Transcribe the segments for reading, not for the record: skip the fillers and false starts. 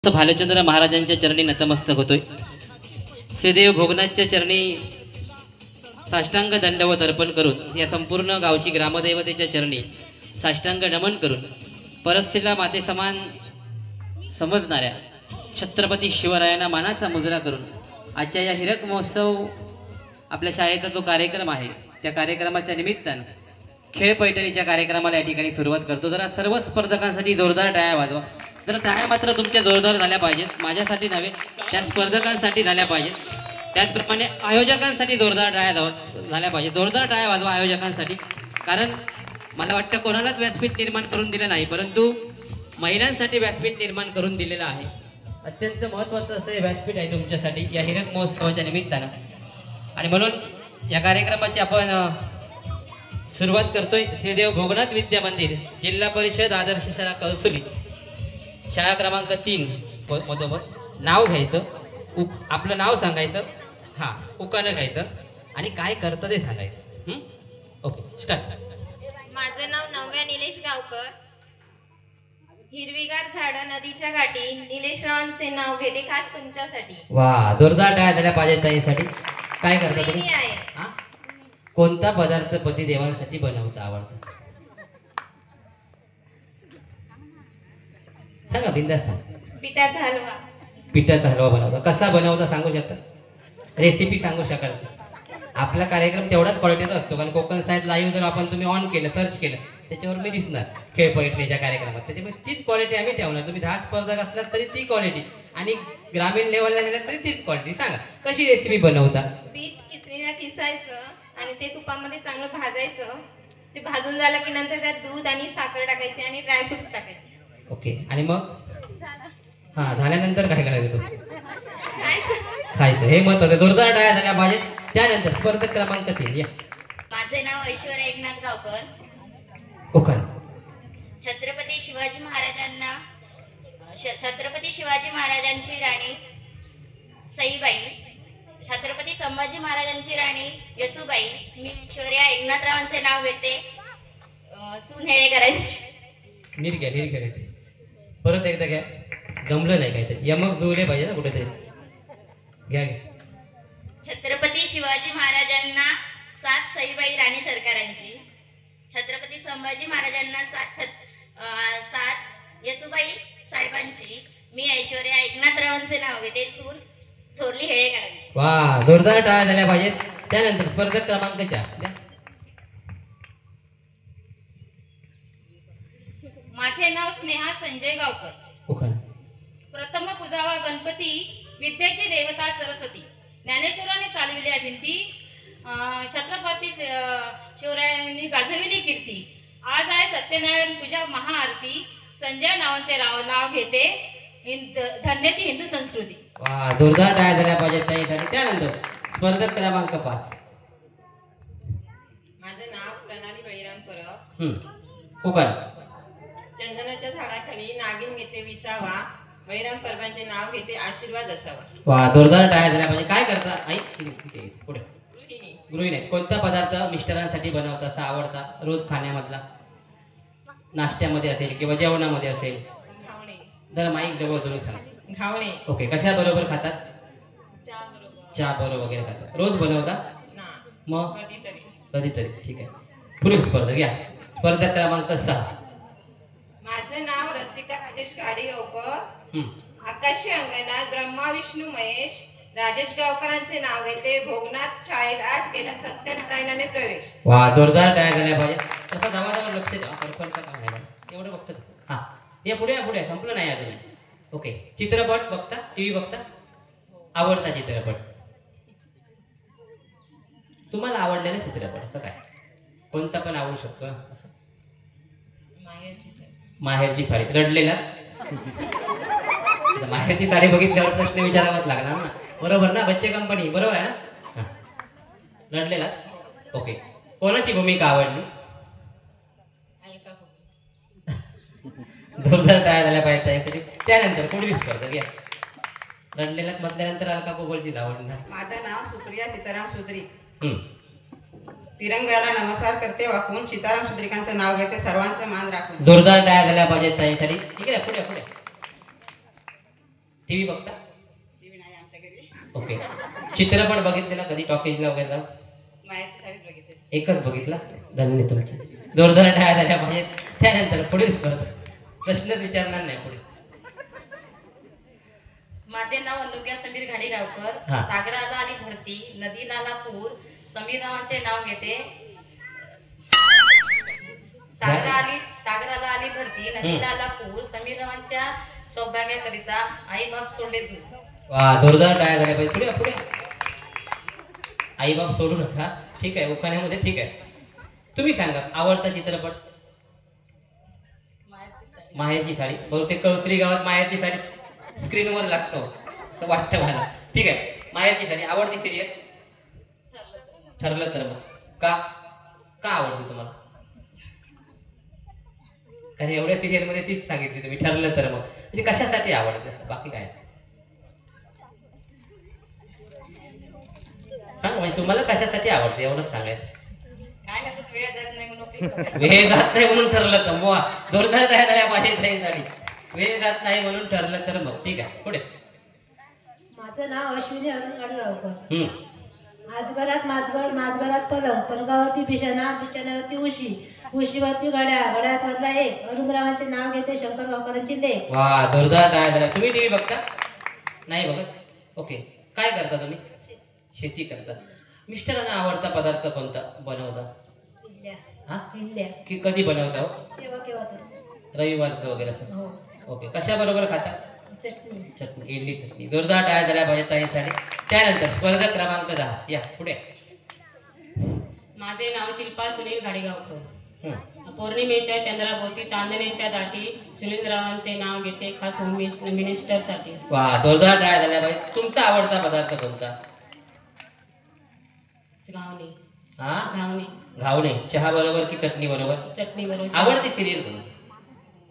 भालचंद्र महाराजांच्या चरणी नतमस्तक होतोय। श्रीदेव भोगनाथच्या चरणी साष्टांग दंडवत अर्पण करून या संपूर्ण गावची ग्रामदेवतेच्या चरणी साष्टांग नमन करून परस्त्रीला माते समान समजणाऱ्या छत्रपती शिवरायांना मानाचा मुजरा करून आजच्या या हिरक महोत्सव आपल्या शाळेचा जो कार्यक्रम आहे त्या कार्यक्रमाच्या निमित्तानं खेळ पैठणीच्या कार्यक्रमाला या ठिकाणी सुरुवात करतो। जरा सर्व स्पर्धकांसाठी जोरदार टाळ्या वाजवा। तर टाळ्या मात्र तुमच्या जोरदार झाल्या पाहिजेत, माझ्यासाठी नव्हे त्या स्पर्धकांसाठी झाल्या पाहिजेत। त्याचप्रमाणे आयोजकांसाठी जोरदार टाळ्या झाल्या पाहिजेत। जोरदार टाळ्या वाजवा आयोजकांसाठी, कारण मला वाटतं कोणालाच व्यासपीठ निर्माण करून दिलं नाही, परंतु महिलांसाठी व्यासपीठ निर्माण करून दिलेलं आहे। अत्यंत महत्त्वाचं असं हे व्यासपीठ आहे तुमच्यासाठी या हिरक महोत्सवाच्या निमित्तानं, आणि म्हणून या कार्यक्रमाची आपण सुरुवात करतोय। श्रीदेव भोगनाथ विद्या मंदिर, जिल्हा परिषद आदर्श शाळा कळसुली, शाळा क्रमांक 3 मधोमध नाव घ्यायचं, आपलं नाव सांगायचं, हां उकानं घ्यायचं आणि काय करतं ते सांगायचं। Okay start. माझं नाव नव्या निलेश गावकर, हिरवीगार झाडं नदीच्या घाटी, निलेश रावांचे नाव घेते खास तुमच्यासाठी। वा, जोरदार टाळ्या झाल्या पाहिजेत ताईसाठी। काय करता तुम्ही? आहे कोणता पदार्थ पती देवांसाठी बनवता आवडतं सांगा, बिंदास सांग। पिठाचा हलवा। पिठाचा हलवा बनवता, कसा बनवता सांगू शकता? रेसिपी सांगू शकाल? आपला कार्यक्रम तेवढाच क्वालिटीचा असतो, कारण कोकण साहेब लाईव्ह जर आपण तुम्ही ऑन केलं, सर्च केलं, त्याच्यावर मी दिसणार खेळ पैठणीच्या कार्यक्रमात, त्याच्यामुळे तीच क्वालिटी आम्ही ठेवणार। तुम्ही 10 स्पर्धक असलात तरी ती क्वालिटी, आणि ग्रामीण लेवलला गेलात तरी तीच क्वालिटी। सांगा कशी रेसिपी बनवता? पीठ किसणीला किसायचं आणि ते तुपामध्ये चांगलं भाजायचं, ते भाजून झालं की नंतर त्यात दूध आणि साखर टाकायची आणि ड्रायफ्रुट्स टाकायचे। ओके, आणि मग हां झाल्यानंतर काय करायचं? खायचं, हे महत्वाचं। जोरदार टाळ्या झाल्या पाहिजेत। त्यानंतर स्पर्धक क्रमांक 3 या। माझे नाव ऐश्वर्या एकनाथ गावकर, कोकण। छत्रपती शिवाजी महाराजांची राणी सईबाई, छत्रपती संभाजी महाराजांची राणी येसूबाई, मी ऐश्वर्या एकनाथरावांचे नाव घेते सून हेळेकरांची। नीट घ्या, नीट घ्या, परत एकदा घ्या, जमलं नाही काहीतरी, यमक जुळले पाहिजे ना कुठेतरी, घ्या घ्या। छत्रपती शिवाजी महाराजांना 7 सईबाई राणी सरकारांची, छत्रपती संभाजी महाराजांना 7 येसूबाई साहेबांची, मी ऐश्वर्या एकनाथरावांचे नाव घेते सून थोरली हेळेकरांची। वा, जोरदार टाळ्या झाल्या पाहिजेत। त्यानंतर स्पर्धक क्रमांक 4 माझे नाव स्नेहा संजय गावकर, कोकण। प्रथम पूजावा गणपती, विद्येची देवता सरस्वती, ज्ञानेश्वराने चालविल्या भिंती, छत्रपती शिवरायांनी गाजविली कीर्ती, आज आहे सत्यनारायण पूजा महाआरती, संजय नावांचे नाव घेते धन्य ती हिंदू संस्कृती। वा, जोरदार टाळ्या झाल्या पाहिजेत त्यासाठी। त्यानंतर स्पर्धक क्रमांक 5 माझे नाव प्रणाली बळीराम परब, कोकण। चंदनाच्या झाडाखाली नागिन घेते विसावा, बळीराम परबांचे नाव घेते आशीर्वाद असावा। वा, जोरदार टाळ्या झाल्या पाहिजे। काय करता आई? पुढे गृहिणी। गृहिणी। कोणता पदार्थ मिस्टरांसाठी बनवता असा आवडता रोज खाण्यामधला? नाश्त्यामध्ये असेल किंवा जेवणामध्ये असेल? घावणे। जरा माईक जवळ धरून सांग। घावणे। ओके, कशा बरोबर खातात? चहा बरोबर। चहा बरोबर वगैरे खातात। रोज बनवता? ना, मग कधीतरी। कधीतरी, ठीक आहे। पुढील स्पर्धक या, स्पर्धक क्रमांक 6 माझे नाव रसिका राजेश गाडीगावकर, आकाशी अंगणात ब्रह्मा विष्णू महेश, राजेश गावकरांचे नाव घेते भोगनाथ शाळेत आज केला सत्यनारायणाने प्रवेश। वा, जोरदार टाळ्या झाल्या पाहिजे। तसं जवळ लक्ष द्या, परफॉर्मचा काम नाही एवढं बघतात। हां या पुढे, पुढे संपलं नाही अजून। ओके, चित्रपट बघता? टीव्ही बघता? आवडता चित्रपट? तुम्हाला आवडलेला चित्रपट असं काय? कोणता पण आवडू शकतो असं? माहेरची साडी। माहेरची साडी। रडलेला? माहेरची साडी बघितल्यावर प्रश्न विचारावाच लागणार ना, बरोबर ना? बच्चे कंपनी, बरोबर आहे ना? रडलेला? ओके, कोणाची भूमिका आवडली? जोरदार टाळ्या झाल्या पाहिजे त्यासाठी। त्यानंतर पुढील स्पर्धा घ्या। रडलेला म्हटल्यानंतर अलका कुबलचीच आवडणार। माझं नाव सुप्रिया सीताराम सुद्री, तिरंग्याला नमस्कार करते वाकून सीताराम सुद्रिकांचं नाव घेते सर्वांचं मान राखून। जोरदार टाळ्या झाल्या पाहिजेत त्यासाठी। ठीक आहे, पुढे पुढे। टीव्ही बघता? टीव्ही नाही आमच्या घरी. ओके. चित्रपट बघितलेला कधी टॉकीजला वगैरे जाऊन? माहेरची साडीच बघितली. एकच बघितला? धन्य तुमचे. जोरदार टाळ्या झाल्या पाहिजेत. त्यानंतर पुढील स्पर्धा. प्रश्नच विचारणार नाही पुढे. माझे नाव अनुज्ञा समीर घाडीगावकर. हा. सागराला आली भरती, नदीला आला पूर, समीररावांचे नाव घेते. सागराला आली भरती, नदीला आला पूर, समीररावांच्या सौभाग्याकरिता आई बाप सोडले दूर. वा, जोरदार टाळ्या झाल्या पाहिजे. पुढे पुढे. आई बाप सोडू नका. ठीक आहे, उखाण्यामध्ये ठीक आहे. तुम्ही सांगा आवडता चित्रपट? माहेरची साडी. बहुतेक कळसरी गावात माहेरची साडी स्क्रीनवर लागतो तर वाटतं मला. ठीक आहे, माहेरची साडी. आवडती सिरियल? ठरलं तर मग. का का आवडते तुम्हाला? कारण एवढ्या सिरियल मध्ये तीच सांगितली तुम्ही, ठरलं तर मग. म्हणजे कशासाठी आवडते असं, बाकी काय? सांग म्हणजे तुम्हाला कशासाठी आवडते एवढंच सांगायचं. काय नसत, वेळ जात नाही म्हणून वेळ जात नाही म्हणून ठरलं तर मग जोरदार काय झाल्या पाहिजे नाही साडी. वेळ जात नाही म्हणून ठरलं तर मग. ठीक आहे, पुढे. माझं नाव अश्विनी अरुण गाडगावकर. हम्म. माझघरात पलंग, पलंगावरती बिछाना, बिछाण्यावरती उशी, उशीवरती घड्याळ, घड्याळात मधला एक, अरुणरावांचे नाव घेते शंकर गावकरांची लेख. वा, जोरदार काय झाल्या. तुम्ही टीव्ही बघता? नाही बघत? ओके. काय करता तुम्ही? शेती करता. मिस्टरांना आवडता पदार्थ कोणता बनवता? इडल्या. हा, इडल्या की कधी बनवता हो? केव्हा केव्हा तर. रविवारचं वगैरे असं? हो. ओके. कशा बरोबर खाता? चटणी. चटणी, इडली चटणी. जोरदार टाळ्या झाल्या पाहिजे ताईंसाठी. त्यानंतर स्पर्धक क्रमांक 10. या पुढे. माझे नाव शिल्पा सुनील घाडीगावकर. हम्म. पौर्णिमेच्या चंद्राभोवती चांदण्याच्या दाटी सुनीलरावांचे नाव घेते खास होम मिनिस्टरसाठी. वा, जोरदार टाळ्या झाल्या पाहिजे. तुमचा आवडता पदार्थ कोणता? घावणे. हा, घावणे. घावणे. चहा बरोबर की चटणी बरोबर? चटणी बरोबर. आवडती सिरियल कोणती?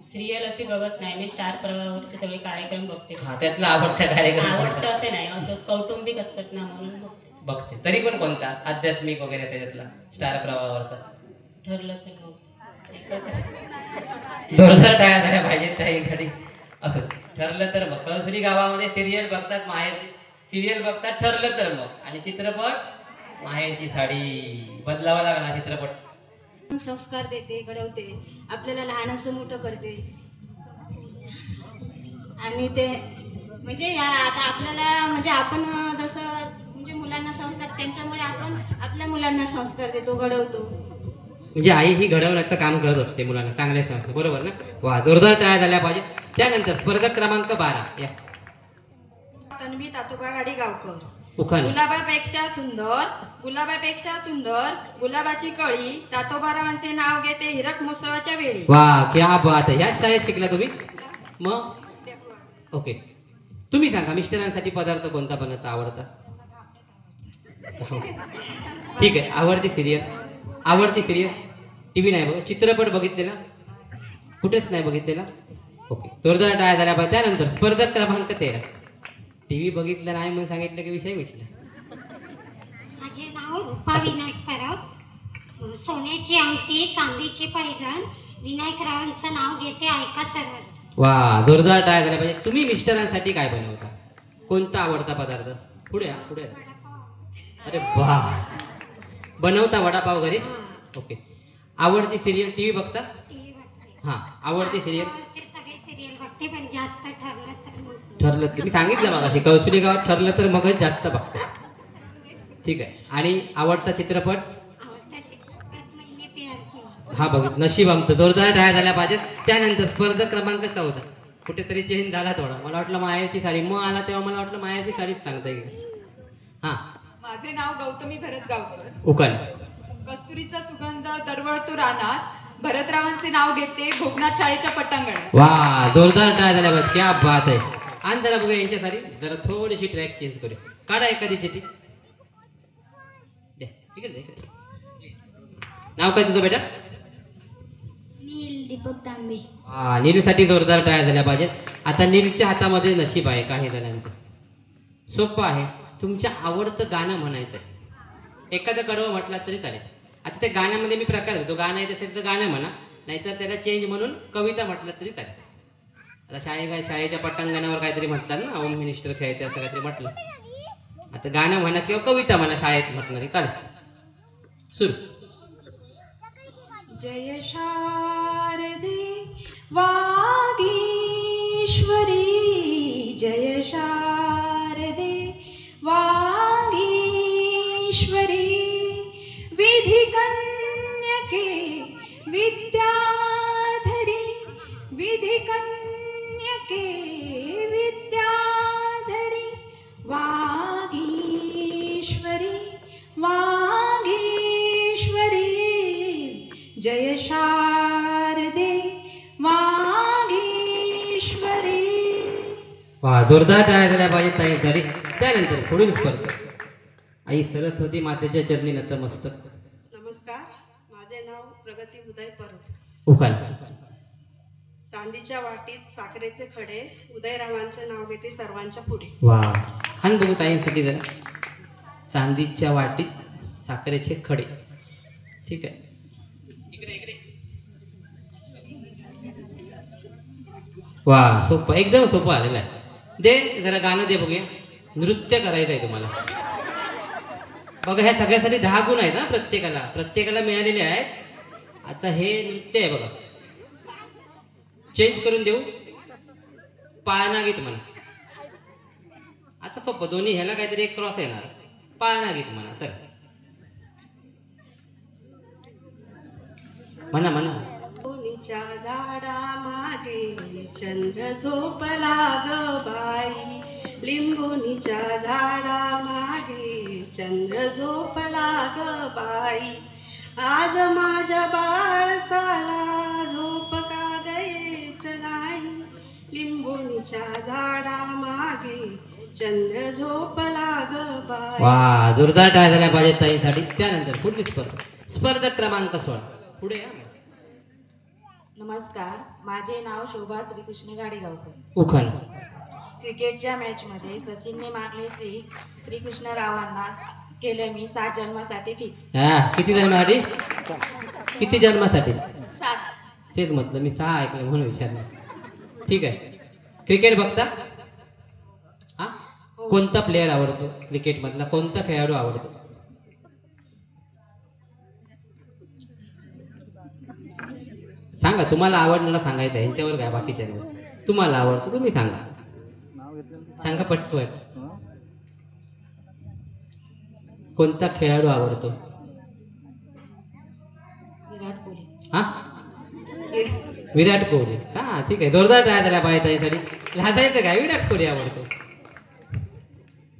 सिरियल असे बघत नाही मी, स्टार प्रवाहावरचे सगळे कार्यक्रम बघते. हा, त्यातला आवडता कार्यक्रम आवडतं कोणता? असे नाही, असं कौटुंबिक असतात ना म्हणून बघते. बघते. तरी पण कोणता? आध्यात्मिक वगैरे त्याच्यातला स्टार प्रवाहावरचा? ठरलं तर मग एकच आहे. जोरदार टाळ्या झाल्या पाहिजेत त्याहीसाठी. असं ठरलं तर मग. कळसुरी गावामध्ये सिरियल बघतात, माहेर सिरियल बघतात, ठरलं तर मग. आणि चित्रपट माहेरची साडी. बदलावा लागला चित्रपट. संस्कार देते, घडवते, आपल्याला लहानाचं मोठं करते. आणि ते म्हणजे या आता आपल्याला म्हणजे आपण जसं म्हणजे मुलांना संस्कार, त्यांच्यामुळे आपण आपल्या मुलांना संस्कार देतो, घडवतो. म्हणजे आई ही घडवण्याचं काम करत असते मुलांना, चांगले संस्कार. बरोबर ना? वा, जोरदार टाळ्या झाल्या पाहिजे. त्यानंतर स्पर्धक क्रमांक 12. या. तन्वी तातोबा घाडीगावकर. उखाण. गुलाबापेक्षा सुंदर, गुलाबाची कळी, तातोबारावांचे नाव घेते हिरक महोत्सवाच्या वेळी. वा, क्या बात आहे. ह्याच शाळेत शिकला तुम्ही मग? ओके. तुम्ही सांगा मिस्टरांसाठी पदार्थ कोणता बनवता आवडता? ठीक आहे. आवडती सिरियल? टीव्ही नाही बघ. चित्रपट बघितलेला? कुठेच नाही बघितलेला? ओके. जोरदार टाळ्या झाल्या पाहिजे. त्यानंतर स्पर्धक क्रमांक 13. टीव्ही बघितलं नाही म्हणून सांगितलं की विषय मिटला. माझे नाव रूपा विनायक परब. सोन्याची अंगठी, चांदीचे पैजण, विनायकरावांचं नाव घेते ऐका सर्वजण. वा, जोरदार टाळ्या झाल्या पाहिजे. तुम्ही मिस्टरांसाठी काय बनवता? कोणता आवडता पदार्थ? पुढे या, पुढे या. अरे वा, बनवता वडापाव घरी? ओके. आवडती सिरियल? टीव्ही बघता? टीव्ही बघते. हा, आवडती सिरियल? आजकालचे सगळे सिरियल बघते, पण जास्त ठरलं तर मग ठरलं की मी सांगितलं मग अशी कौसुली गावात ठरलं तर मगच जास्त बघतो. ठीक आहे. आणि आवडता चित्रपट? आवडता चित्रपट मैंने प्यार किया. हा, बघित. नशीब आमचं. जोरदार टाळ्या झाल्या पाहिजेत. त्यानंतर स्पर्धक क्रमांक 14. कुठेतरी चेंज झाला थोडा. मला वाटलं माहेरची साडी. मग आला तेव्हा मला वाटलं माहेरची साडीच सांगता येईल. हा. माझे नाव गौतमी भरत गावकर. उकाल. कस्तुरीचा सुगंध दरवळतो रानात, भरतरावांचे नाव घेते भोगनाथ शाळेच्या पटांगणात. वा, जोरदार टाळ्या झाल्या पाहिजेत. क्या बात आहे. आणि जरा बघा यांच्या साडी. जरा थोडीशी ट्रॅक चेंज करूया. काढा एखादी चिठी द्या. ठीक आहे, नाव काय तुझं बेटा? नील दीपक तांबे. हा, नीलसाठी जोरदार टाळ्या झाल्या पाहिजेत. आता नीलच्या हातामध्ये नशीब आहे काही जणांचं. सोपं आहे. तुमच्या आवडतं गाणं म्हणायचं आहे. एखादं कडवं म्हटलं तरी चालेल. आता त्या गाण्यामध्ये मी प्रकार देतो. गाणं येत असेल तर गाणं म्हणा, नाहीतर त्याला चेंज म्हणून कविता म्हटलं तरी चालेल. आता शाळेच्या पटांगणावर काहीतरी म्हटलं ना, होम मिनिस्टर खेळते असं काहीतरी म्हटलं. आता गाणं म्हणा किंवा कविता म्हणा शाळेत म्हटणारी, चालेल. सुरू. जय शारदे वागीश्वरी, जय शारदे वागीश्वरी, विधी कन्यके विद्याधरी, विधी कन्यके विद्याधरी, वागीश्वरी वागीश्वरी, जय शारदे वागीश्वरी. वा, जोरदार टाळ्या झाल्या पाहिजे ताई तरी. त्यानंतर पुढील स्पर्धा आई सरस्वती मातेच्या चरणी नतमस्तक. नमस्कार, माझे नाव प्रगती उदय परब. उखाण. चांदीच्या वाटीत साखरेचे खडे, उदयरावांचे नाव घेते सर्वांच्या पुढे. वा, खान बघू ताईंसाठी जरा. चांदीच्या वाटीत साखरेचे खडे. ठीक आहे, इकडे इकडे. वा, सोपं, एकदम सोपं आलेलं आहे. दे जरा गाणं दे बघूया. नृत्य करायचं आहे तुम्हाला. बघा, ह्या सगळ्यासाठी 10 गुण आहेत ना प्रत्येकाला मिळालेले आहेत. आता हे नृत्य आहे बघा. चेंज करून देऊ. पाळणा गीत म्हणा. आता सोपं, दोन्ही ह्याला काहीतरी एक क्रॉस येणार. पाळणा गीत म्हणा. चल म्हणा म्हणा. लिंबोनीच्या झाडा मागे चंद्र झोपला ग बाई, लिंबोनीच्या झाडा मागे चंद्र झोपला ग बाई, आज माझ्या बाळसाला झोप का गयेत नाही, लिंबोनीच्या झाडा मागे चंद्र झोपला ग बाई. वा, जोरदार टाळ्या झाल्या पाहिजे ताईंसाठी. त्यानंतर पुढली स्पर्धक क्रमांक 16. पुढे या. नमस्कार, माझे नाव शोभा श्रीकृष्ण गाडेगावकर. उखाण. क्रिकेटच्या मॅचमध्ये सचिनने मारले 6, श्रीकृष्णरावांना केलं मी 7 जन्मासाठी फिक्स. हा, किती जन्मासाठी? किती जन्मासाठी? 7. तेच म्हटलं मी 6 ऐकलं म्हणून विचारलं. ठीक आहे. क्रिकेट बघता? हा, कोणता प्लेअर आवडतो क्रिकेटमधला? कोणता खेळाडू आवडतो? सांगा, तुम्हाला आवडणारा सांगायचं आहे. यांच्यावर काय बाकीच्या तुम्हाला आवडतो तुम्ही सांगा. सांगा पटपट. कोणता खेळाडू आवडतो? विराट कोहली. हा, विराट कोहली. हा, ठीक आहे. जोरदार टाळ्या झाल्या पाहिजे तरी. लाजायचं काय? विराट कोहली आवडतो.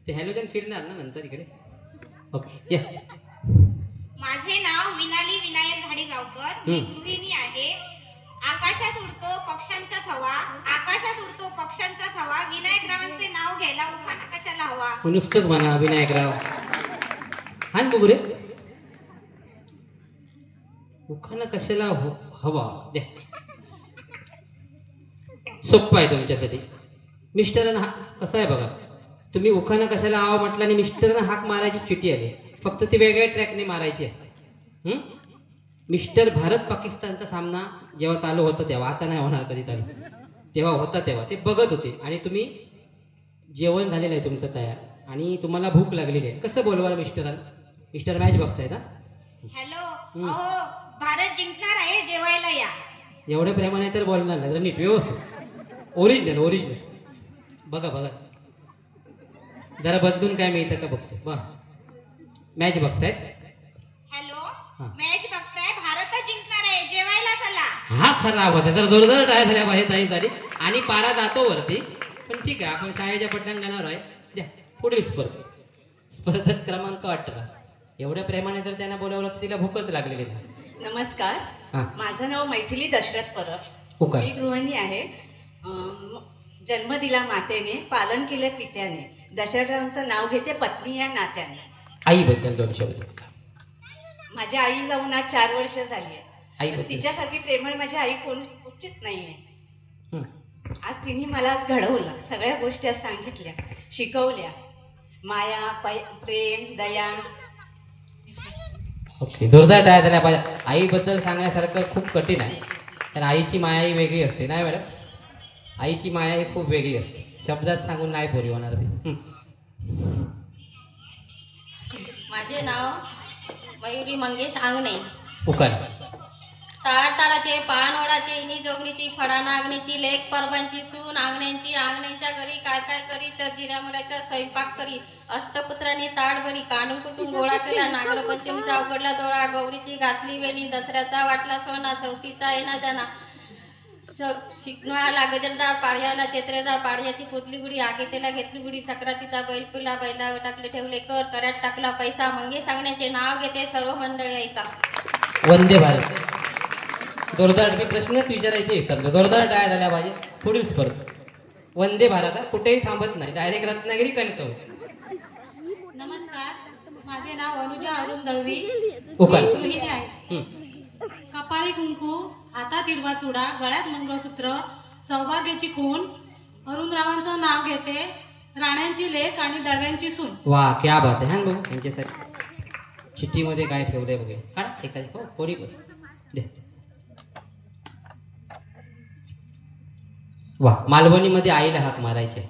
ते हॅलोजन फिरणार ना नंतर इकडे. ओके, या. माझे नाव विनाली विनायक घाडीगावकर. मी गृहिणी आहे. आकाशात उडतो पक्ष्यांचा थवा, आकाशात उडतो पक्ष्यांचा थवा, विनायकरावांचे नाव घ्यायला उखाणा कशाला हवा. नुसतंच म्हणा विनायकराव. हा बघू रे. उखाणा कशाला हवा? द्या. सोप्पा आहे तुमच्यासाठी. मिस्टरांना कसं आहे बघा, तुम्ही उखाणा कशाला हवा म्हटलं आणि मिस्टरांना हाक मारायची चिठी आली. फक्त ती वेगळ्या ट्रॅकने मारायची आहे. मिस्टर भारत पाकिस्तानचा सामना जेव्हा चालू होता तेव्हा, आता नाही होणार कधी चालू, तेव्हा होता तेव्हा ते बघत होते आणि तुम्ही जेवण झालेलं आहे तुमचं तयार आणि तुम्हाला भूक लागलेली आहे. कसं बोलवा मिस्टरांना? मिस्टर मॅच बघतायत. हॅलो, अहो भारत जिंकणार आहे, जेवायला या. एवढ्या प्रेमाने तर बोलणार नाही. जरा नीट व्यवस्थित ओरिजिनल बघा बघा. जरा बदलून काय मिळतं का बघतो. बा, मॅच बघतायत. हॅलो, मॅच बघताय, भारत जिंकणार आहे, जेवायला चला. हा खरा आवाज आहे. जरा जोरदार टाळ्या झाल्या पाहिजे ताईंसाठी. आणि पारा जातो वरती, पण ठीक आहे, आपण शाळेच्या पटांगणावर आहे. द्या पुढील स्पर्धक क्रमांक 18. एवढ्या प्रेमाने जर त्यांना बोलावलं तर तिला भूकच लागलेली आहे. नमस्कार, माझं नाव मैथिली दशरथ परब. उखाण. मी गृहिणी आहे. जन्म दिला मातेने, पालन केले पित्याने, दशरथांचं नाव घेते पत्नी या नात्याने. आईबद्दल 2 शब्द. माझी आई जाऊन आज 4 वर्ष झाली आहे. आईबद्दल. तिच्यासारखी प्रेमळ माझी आई कोण उचित नाही आहे. आज तिने मला आज घडवलं, सगळ्या गोष्टी आज सांगितल्या, शिकवल्या. माया, प्रेम, दया. ओके, जोरदार टाळ्या झाल्या पाहिजे. आईबद्दल सांगण्यासारखं खूप कठीण आहे, कारण आईची माया ही वेगळी असते नाही मॅडम? आईची माया ही खूप वेगळी असते, शब्दात सांगून नाही पोरी होणार ती. माझे नाव मयुरी मंगेश आंगणे. उकाल ताडाचे पान ओढाचे इनी जोगणीची फडा नागणीची लेक परबांची सून आंगण्यांची आंगण्यांच्या घरी काय काय करी तर जिऱ्यामुऱ्याचा स्वयंपाक करी अष्टपुत्रांनी ताट भरी काढून कुटून गोळा केला नागरपंचमीचा उघडला डोळा गौरीची घातली वेणी दसऱ्याचा वाटला सोना सवतीचा येणा जाना शिकण्याला गजरदार पाळ्याला चेत्रेदार पाळ्याची पोतली गुडी आगेतेला घेतली गुडी सक्रातीचा बैल पिला बैला टाकले ठेवले कर करत टाकला पैसा मंगे सांगण्याचे नाव घेते सर्व मंडळी ऐका. वंदे भारत. जोरदार मी प्रश्नच विचारायचे विसरलो. जोरदार टाळ्या झाल्या पाहिजे. पुढील स्पर्धा वंदे भारत हा, कुठेही थांबत नाही, डायरेक्ट रत्नागिरी कणकवली. नमस्कार, माझे नाव अनुजा अरुण दळवी. उकाल. मी गृहिणी आहे. कपाळी कुंकू, हातात हिरवा चुडा, गळ्यात मंगळसूत्र, सौभाग्याची खून, अरुणरावांचं नाव घेते, राण्यांची लेक आणि दळव्यांची सून. वा क्या बात आहे. हा बघू त्यांच्यासाठी चिठ्ठीमध्ये काय ठेवलंय बघे. काढा एखादी. हो कोणी पण दे. वा मालवणीमध्ये आईला हाक मारायचे.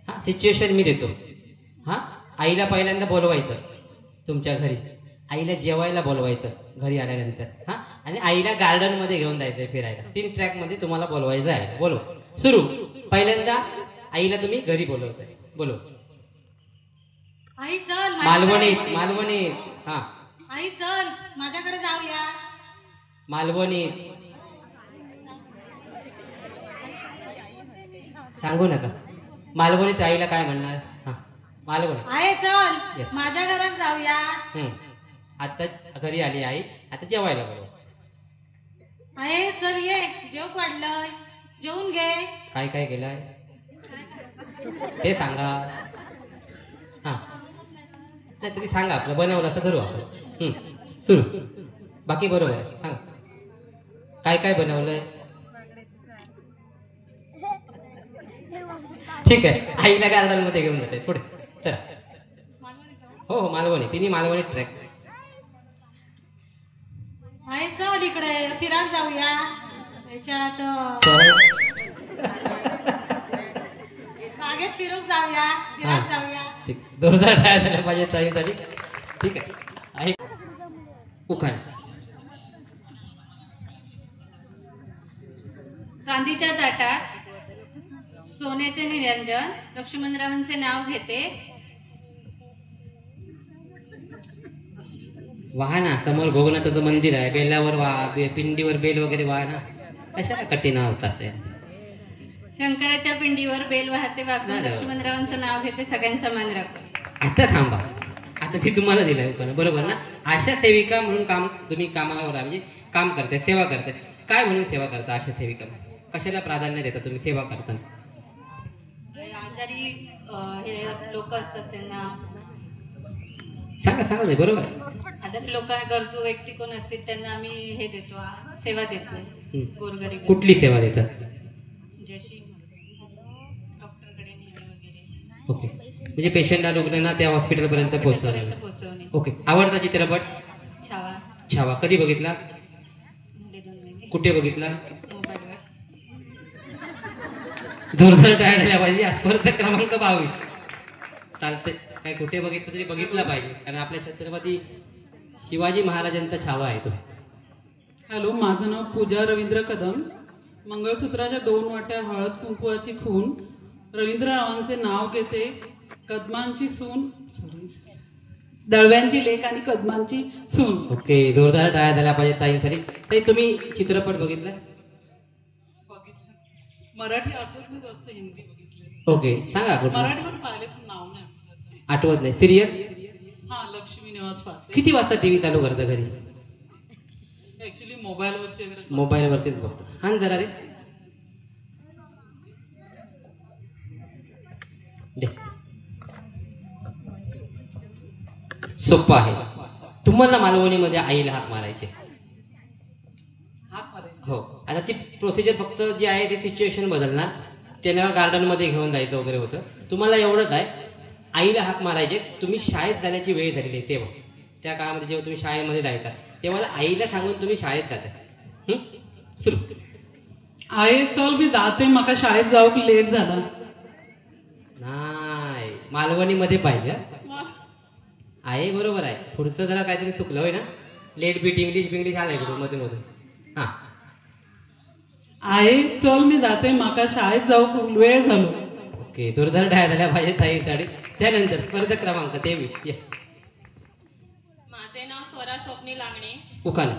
हां सिच्युएशन मी देतो. हां आईला पहिल्यांदा बोलवायचं तुमच्या घरी, आईला जेवायला बोलवायचं घरी आल्यानंतर. हां आणि आईला गार्डनमध्ये घेऊन जायचं फिरायला. 3 ट्रॅकमध्ये तुम्हाला बोलवायचं आहे. बोलव. सुरू. पहिल्यांदा आईला तुम्ही घरी बोलवताय. बोलव. आई चल मालवणीत. मालवणीत. हां आई चल माझ्याकडे जाऊया. मालवणीत. सांगू नका. मालवणीत आईला काय म्हणणार. हां मालवणी. आई चल Yes. माझ्या घरात जाऊया. आता घरी आली आई, आता जेवायला बोलव. आई चल ये जेव काढलंय जेवून घे. काय काय केलंय ते सांगा. हां नाही तरी सांगा, आपलं बनवलं असं धरू आपण. सुरू. बाकी बरोबर आहे. सांगा काय काय बनवलंय. ठीक आहे. आईला गार्डनमध्ये घेऊन जाते. पुढे चला. हो हो मालवणी. तिने मालवणी ट्रॅक. आई चल इकडे फिरायला जाऊया. याच्यात बागेत फिरून जाऊया. फिरायला जाऊया. ठीक. जोरदार टाळ्या झाल्या पाहिजे ताईसाठी. ठीक आहे. आई उखाण. चांदीच्या ताटात सोन्याचे निरंजन लक्ष्मणरावांचे नाव घेते. वाहा ना. समोर भोगनाथाचं मंदिर आहे, बेलावर वाहा, पिंडीवर बेल वगैरे वाहा ना. कशाला कठीण होतात ते. शंकराच्या पिंडीवर बेल वाहते वाकून लक्ष्मणरावांचं नाव घेते सगळ्यांचा मान राखून. आता थांबा. आता मी तुम्हाला दिलंय उखाणं, बरोबर ना. आशा सेविका म्हणून काम तुम्ही कामावर म्हणजे काम करताय, सेवा करताय. काय म्हणून सेवा करता आशा सेविका. कशाला प्राधान्य देता तुम्ही सेवा करताना. आजारी हे लोक असतात त्यांना सांगा सांगा नाही बरोबर आहे. आजारी लोक गरजू व्यक्ती कोण असतील त्यांना आम्ही हे देतो, सेवा देतो. गोरगरीब. कुठली सेवा देतात. जशी डॉक्टरकडे नेणे वगैरे. ओके. म्हणजे पेशंटला रुग्णांना त्या हॉस्पिटलपर्यंत पोहोचवणे. ओके. आवडता चित्रपट. छावा. छावा कधी बघितला. 2 महिने. कुठे बघितला. मोबाईलवर. जोरदार टाळ्या झाल्या पाहिजे. स्पर्धा क्रमांक 22. चालते. काय कुठे बघितलं तरी बघितला पाहिजे, कारण आपल्या छत्रपती शिवाजी महाराजांचा छावा आहे तो. हॅलो, माझं नाव पूजा रवींद्र कदम. मंगळसूत्राच्या 2 वाट्या हळद कुंकवाची खून, रवींद्ररावांचे नाव घेते, कदमांची सून, दळव्यांची लेक आणि कदमांची सून. ओके. जोरदार टाळ्या झाल्या पाहिजे ताईंसाठी. ताई तुम्ही चित्रपट बघितला. मराठी आठवत नाही जास्त, हिंदी बघितले. ओके. सांगा कुठलं. मराठी पण पाहिले पण नाव नाही आठवत नाही. सिरियल. हा लक्ष्मी निवास पाहते. किती वाजता टीव्ही चालू करता घरी. ऍक्च्युली मोबाईलवरती. मोबाईलवरतीच बघतो. हा जरा रे दे. सोपं आहे. तुम्हाला मालवणीमध्ये आईला हाक मारायचे. हो. आता ती प्रोसिजर फक्त जी आहे ती सिच्युएशन बदलणार. त्याला गार्डनमध्ये घेऊन जायचं वगैरे होतं. तुम्हाला एवढंच आहे, आईला हाक मारायचे. तुम्ही शाळेत जाण्याची वेळ झालेली आहे तेव्हा, त्या काळामध्ये जेव्हा तुम्ही शाळेमध्ये जायचा तेव्हा आईला सांगून तुम्ही शाळेत जाता. सुरू. आहे चल मी जाते माका शाळेत जाऊक लेट झाला. नाही मालवणीमध्ये पाहिजे हं? आहे बरोबर आहे. पुढचं जरा काहीतरी चुकलं होय ना. लेट बीट इंग्लिश बिंग्लिश आलाय कुठं मध्ये मध्ये. हां आहे चल मी जाते माका शाळेत जाऊक वेळ झालो. ओके जोरदार टाळ्या झाल्या पाहिजे ताई साठी. त्यानंतर स्पर्धक क्रमांक 23 या. माझे नाव स्वरा स्वप्नील लांगणे. उखाणा.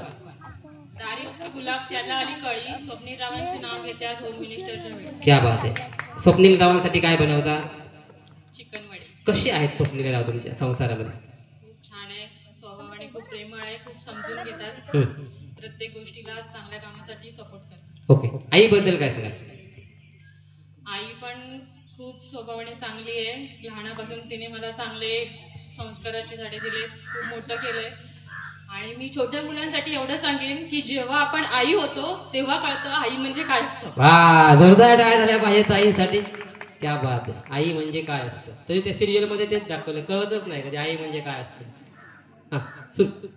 दारीचा गुलाब त्याला आली कळी. स्वप्नील रावांचे नाव घेते आज होम मिनिस्टरच्या वेळी. क्या बात आहे. स्वप्नील रावांसाठी काय बनवता? चिकन वडे. कशी आहेत स्वप्नील राव तुमच्या संसारामध्ये? खूप छान आहे. स्वभावाने खूप प्रेमळ आहे. खूप समजून घेतात. प्रत्येक गोष्टीला चांगल्या कामासाठी सपोर्ट करतात. ओके आईबद्दल काय सांगा? आई पण खूप स्वभावाने चांगली आहे. लहानापासून तिने मला चांगले संस्काराचे धडे दिले. खूप मोठं केलंय. आणि मी छोट्या मुलांसाठी एवढं सांगेन की जेव्हा आपण आई होतो तेव्हा कळतं आई म्हणजे काय असतं. वा जोरदार टाळ्या झाल्या पाहिजे ताईसाठी. क्या बात आहे. आई म्हणजे काय असतं तरी त्या सिरियल मध्ये तेच दाखवलं. कळतच नाही कधी आई म्हणजे काय असतं. हां सुरू.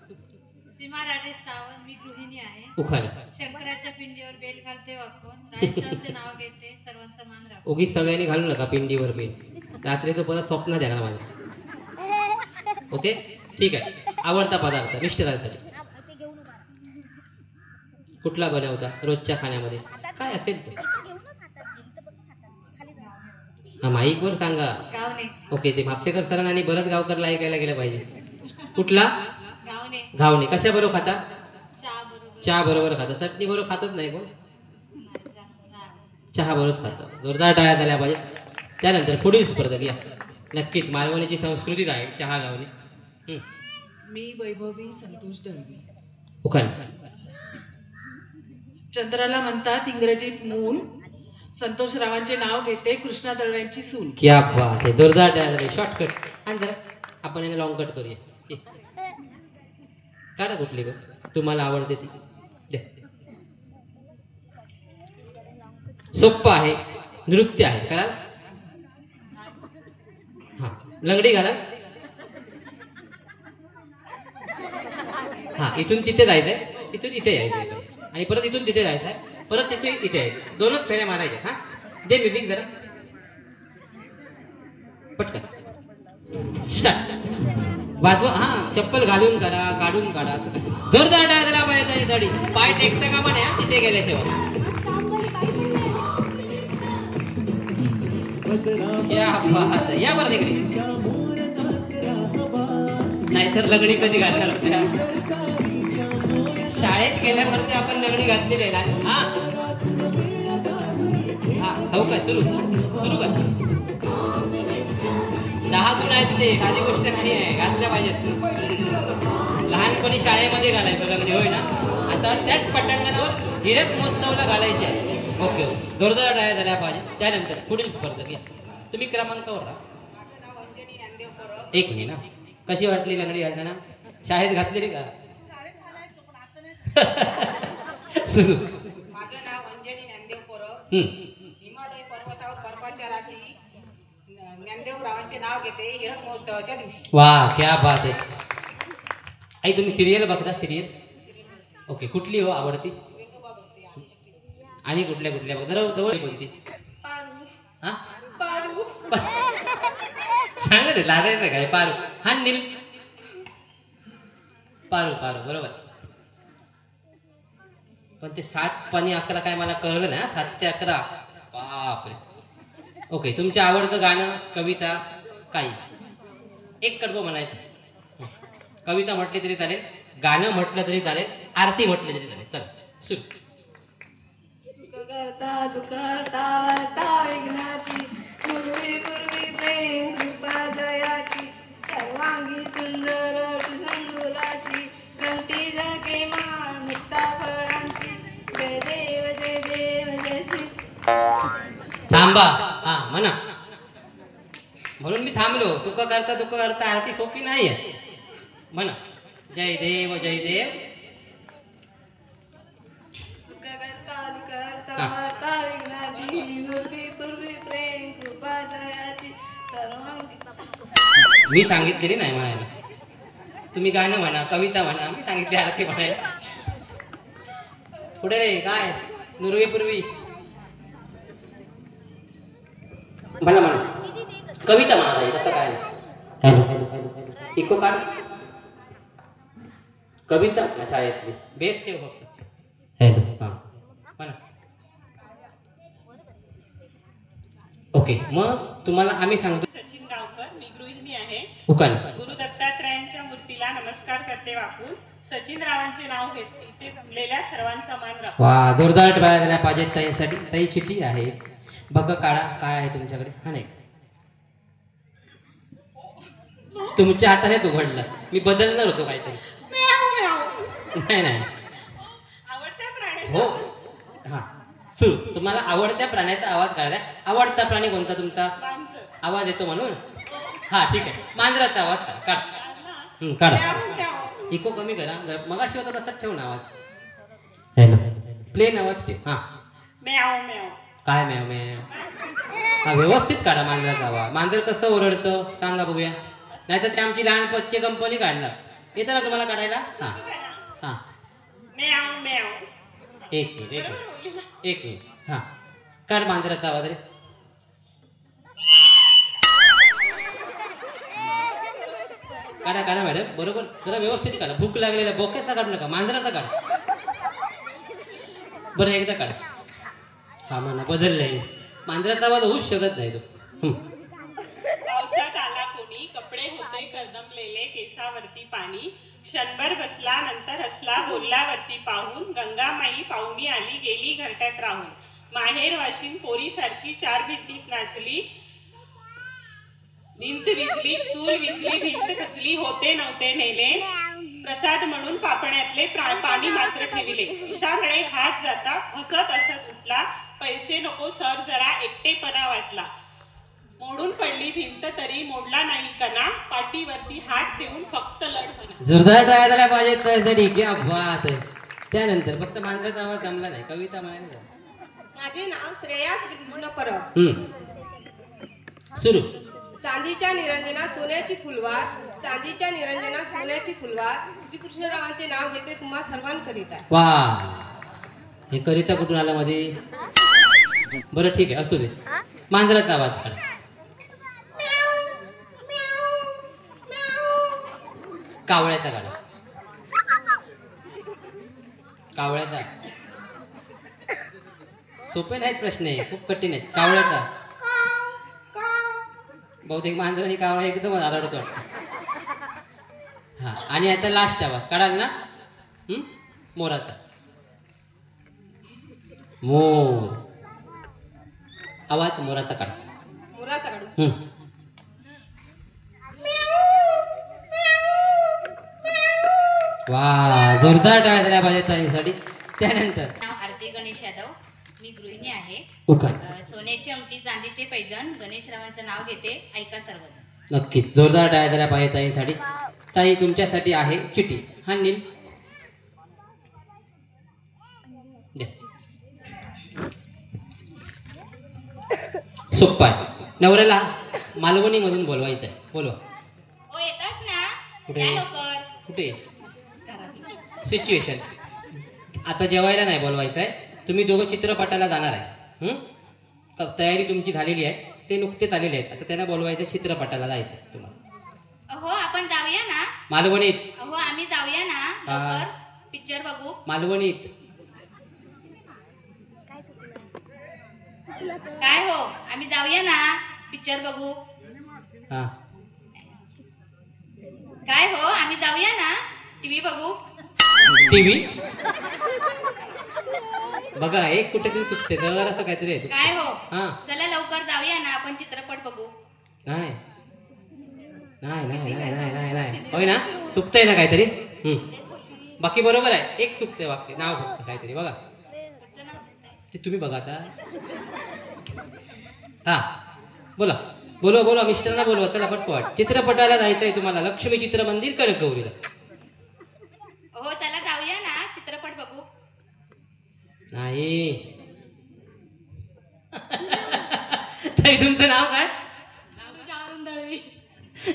सीमा राजेश सावंत. मी गृहिणी आहे. उखाणा. शंकराच्या पिंडीवर बेल घालते वाकून. राजेश्वरांचे नाव घेते सर्वांचा मान राखून. उगीच सगळ्यांनी घालू नका पिंडीवर बेल. रात्री तो परत स्वप्न द्या ना माझ्या. ओके ठीक आहे. आवडता पदार्थ मिस्टरांसाठी कुठला बनवता रोजच्या खाण्यामध्ये? काय असेल ते माईकवर सांगा. गावणे. ओके ते म्हापसेकर सरांना आणि भरत गावकरला ऐकायला गेलं पाहिजे. कुठला? गावणे. घावणे. कशा बरोबर खाता? चहा बरोबर. चहा बरोबर खाता. चटणी बरोबर खातच नाही कोण. चहा बरोबर खातं. जोरदार टाळ्या झाल्या पाहिजे. त्यानंतर पुढील स्पर्धक या. नक्कीच मालवणीची संस्कृतीच आहे चहा गावणे. मी वैभवी संतोष दळवी. उखाण. चंद्राला म्हणतात इंग्रजीत मून. संतोष रावांचे नाव घेते कृष्णा दळव्यांची सून. क्या बात आहे. जोरदार टाळ्या झाले. शॉर्टकट आणि जरा आपण याने लॉंग कट करूया. काढा कुठली गो तुम्हाला आवडते ती दे. सोप्पं आहे. नृत्य आहे करा. हां लंगडी घाला. हां इथून तिथे जायचंय. इथून इथे यायचंय आणि परत इथून तिथे जायचंय. परत तिथे इथे यायचं. दोनच फेऱ्या मारायच्या. हां दे म्युझिक जरा पटकन स्टार्ट. वाजवा. हां चप्पल घालून करा काढून काढा. जोरदार टाळ्या झाल्या पाहिजे दाढी. पाय टेकता का म्हणे तिथे गेल्याशिवाय. या बात. या बरं तिकडे. नाहीतर लंगडी कधी घालणार होत्या? शाळेत गेल्यावरती आपण लंगडी घातलेली आहे. हा हा हो काय सुरू सुरू कर. 10 गुण आहेत ते साधी गोष्ट नाही आहे. घातल्या पाहिजेत. लहानपणी शाळेमध्ये घालायचं लंगडी होय ना. आता त्याच पटांगणावर हिरक महोत्सवला घालायचे आहे. ओके जोरदार टाळ्या झाल्या पाहिजे. त्यानंतर पुढील स्पर्धक या. तुम्ही क्रमांकावर राहा. एक मिनिट ना. कशी वाटली लंगडी घालताना? शाळेत घातलेली का? सुरू. माझं नाव अंजनी ज्ञानदेव परब. हिमालय पर्वतावर बर्फाच्या राशी ज्ञानदेव रावांचे नाव घेते हिरक महोत्सवाच्या दिवशी. वा क्या बात आहे. आई तुम्ही सिरियल बघता? सिरियल ओके कुठली हो आवडती? आणि कुठल्या कुठल्या बघ जरा जवळ कोणती? हा सांगा ते लागायचं काय? पारू. हा नील पारू पारू बरोबर. पण ते 7 पाणी 11 काय मला कळलं ना. 7 ते 11 बापरे. ओके तुमचं आवडतं गाणं कविता काही एक कडवं म्हणायचं. कविता म्हटली तरी चालेल. गाणं म्हटलं तरी चालेल. आरती म्हटली तरी चालेल. चल सुरू. करता दुखता वार्ता विघ्नाची पूर्वी पूर्वी प्रेम कृपा दयाची सर्वांगी सुंदर सुंदराची कंठी जगे मान मुक्ता फळांची जय देव जय देव जय श्री. थांबा. हा म्हणा. म्हणून मी थांबलो. सुख करता दुःख करता आरती सोपी नाही आहे. म्हणा जय देव जय देव. मी सांगितलेली नाही म्हणायला. तुम्ही गाणं म्हणा कविता म्हणा. मी सांगितले आरती म्हणायला. पुढे रे काय नुरवेपूर्वी म्हणा म्हणा कविता म्हणा तसं काय नाही. इको काढ कविता शाळेतली बेस ठेव फक्त. हॅलो हां म्हणा. ओके मग तुम्हाला आम्ही सांगतो. सचिन गावकर, मी गृहिणी आहे. उकान गुरु दत्तात्रयांच्या मूर्तीला नमस्कार करते वाकून. सचिन रावांचे नाव घेते. इथे जमलेल्या सर्वांचा मान राखू. वा जोरदार टाळ्या झाल्या पाहिजेत ताईंसाठी. ताई चिठी आहे बघा काढा काय आहे तुमच्याकडे. हा नाही तुमच्या हातानेच उघडलं. मी बदलणार होतो काहीतरी. नाही नाही आवडत्या प्राणी हो हा सुरू. तुम्हाला आवडत्या प्राण्याचा आवाज काढायचा. आवडता प्राणी कोणता तुमचा? आवाज येतो म्हणून. हा ठीक आहे मांजराचा आवाज काढ. काढा इको कमी करा. मगाशी होता तसाच ठेव ना आवाज. हॅलो प्लेन आवाज ठेव. हा म्याव म्याव. काय मॅव मॅव. हा व्यवस्थित काढा मांजराचा आवाज. मांजर कसं ओरडतं सांगा बघूया. नाहीतर ते आमची लहान पच्चे कंपनी काढणार. येतं ना तुम्हाला काढायला. हा हा म्याव म्याव. एक मिनिट एक मिनिट. हा काढ मांजराचा आवाज रे. काढा काढा मॅडम बरोबर. जरा व्यवस्थित काढा. भूक लागलेला बोक्याचा काढू नका मांजराचा काढा. बरं एकदा काढा. हा म्हणा बदललंय. मांजराचा आवाज होऊच शकत नाही तो. पावसात आला कोणी, कपडे होते करदमलेले, केसावरती पाणी. क्षणभर बसला नंतर हसला बोलला वरती पाहून. गंगामाई पाहुणी आली गेली घरट्यात राहून. माहेर वाशिम पोरीसारखी चार भिंतीत नाचली. भिंत विजली चूल विजली भिंत खचली. होते नव्हते नेले प्रसाद म्हणून पापण्यातले पाणी मात्र ठेविले. इशाकडे हात जाता हसत हसत उठला. पैसे नको सर जरा एकटेपणा वाटला. मोडून पडली भिंत तरी मोडला नाही कणा. पाठीवरती हात ठेवून फक्त लढवणा. जोरदार टाळ्या झाल्या पाहिजेत त्यासाठी. क्या बात आहे. त्यानंतर फक्त मांजराचा आवाज जमला नाही कविता म्हणायला. माझे नाव श्रेया श्रीकृष्ण परब. सुरू. चांदीच्या निरंजनात सोन्याची फुलवात. चांदीच्या निरंजनात सोन्याची फुलवात. श्रीकृष्णरावांचे नाव घेते तुम्हा सर्वांकरिता. वा हे करिता कुठून आला मध्ये. बरं ठीक आहे असू दे. मांजराचा आवाज काढा. कावळ्याचा काढा. कावळ्याचा सोपे नाहीत प्रश्न आहे खूप कठीण आहेत. कावळ्याचा बहुतेक मांजर आणि कावळा एकदम आढळतो वाटतं. हा आणि आता लास्ट आवाज काढाल ना. मोराचा. मोर आवाज मोराचा काढा. मोराचा काढू. वा जोरदार टाळ्या झाल्या पाहिजे ताईंसाठी. त्यानंतर नाव आरती गणेश यादव, मी गृहिणी आहे. उकान सोन्याची अंगठी चांदीचे पैजण. गणेशरावांचं नाव घेते ऐका सर्वजण. नक्कीच जोरदार टाळ्या झाल्या पाहिजे ताईंसाठी. ताई तुमच्यासाठी आहे चिठी. हा नील सोप्पा आहे. नवऱ्याला मालवणी मधून बोलवायचं आहे. बोलवा. ओ येतास ना. कुठे? या लवकर. कुठे सिच्युएशन. आता जेवायला नाही बोलवायचं आहे. तुम्ही दोघं चित्रपटाला जाणार आहे. तयारी तुमची झालेली आहे. ते नुकतेच आलेले आहेत. आता त्यांना बोलवायचं चित्रपटाला जायचं तुम्हाला. अहो आपण जाऊया ना मालवणीत. अहो आम्ही जाऊया ना लवकर पिक्चर बघू. मालवणीत. काय हो आम्ही जाऊया ना पिक्चर बघू. हा काय हो आम्ही जाऊया ना टीव्ही बघू. टीव्ही बघा एक कुठेतरी चुकते तर असं काहीतरी आहे. काय हो हा चला लवकर जाऊया ना आपण चित्रपट बघू. नाही नाही नाही नाही नाही नाही नाही होय ना चुकतंय ना काहीतरी. बाकी बरोबर आहे. एक चुकतंय वाक्य नाव फक्त काहीतरी बघा. ते तुम्ही बघा आता. हा बोला बोलवा बोलवा मिस्टरांना बोलवा. चला पटपट चित्रपटाला जायचंय तुम्हाला. लक्ष्मी चित्र मंदिर कणकवलीला. हो चला जाऊया ना चित्रपट बघू. नाही ताई तुमचं नाव काय.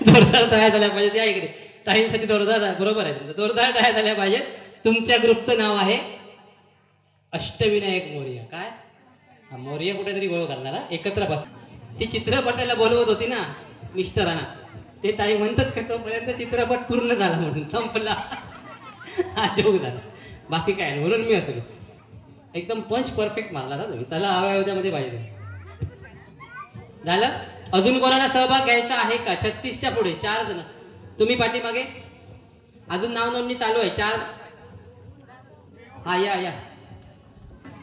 जोरदार टाळ्या झाल्या पाहिजे. त्या इकडे ताईंसाठी जोरदार बरोबर आहे तुमचं. जोरदार टाळ्या झाल्या पाहिजेत. तुमच्या ग्रुपचं नाव आहे अष्टविनायक मोरया. काय हा मोरया कुठेतरी गोळ घालणार हा? एकत्र बस. ती चित्रपटाला बोलवत होती ना मिस्टरांना, ते ताई म्हणतात का तोपर्यंत चित्रपट पूर्ण झाला म्हणून संपला. हा जोक झाला, बाकी काय नाही. म्हणून मी असलो एकदम पंच परफेक्ट मारला ना तुम्ही. त्याला आवाजामध्ये पाहिजे झालं. अजून कोणाला सहभाग घ्यायचा आहे का? 36च्या पुढे 4 जण. तुम्ही पाठीमागे अजून नाव नोंदणी चालू आहे. 4 हा या या.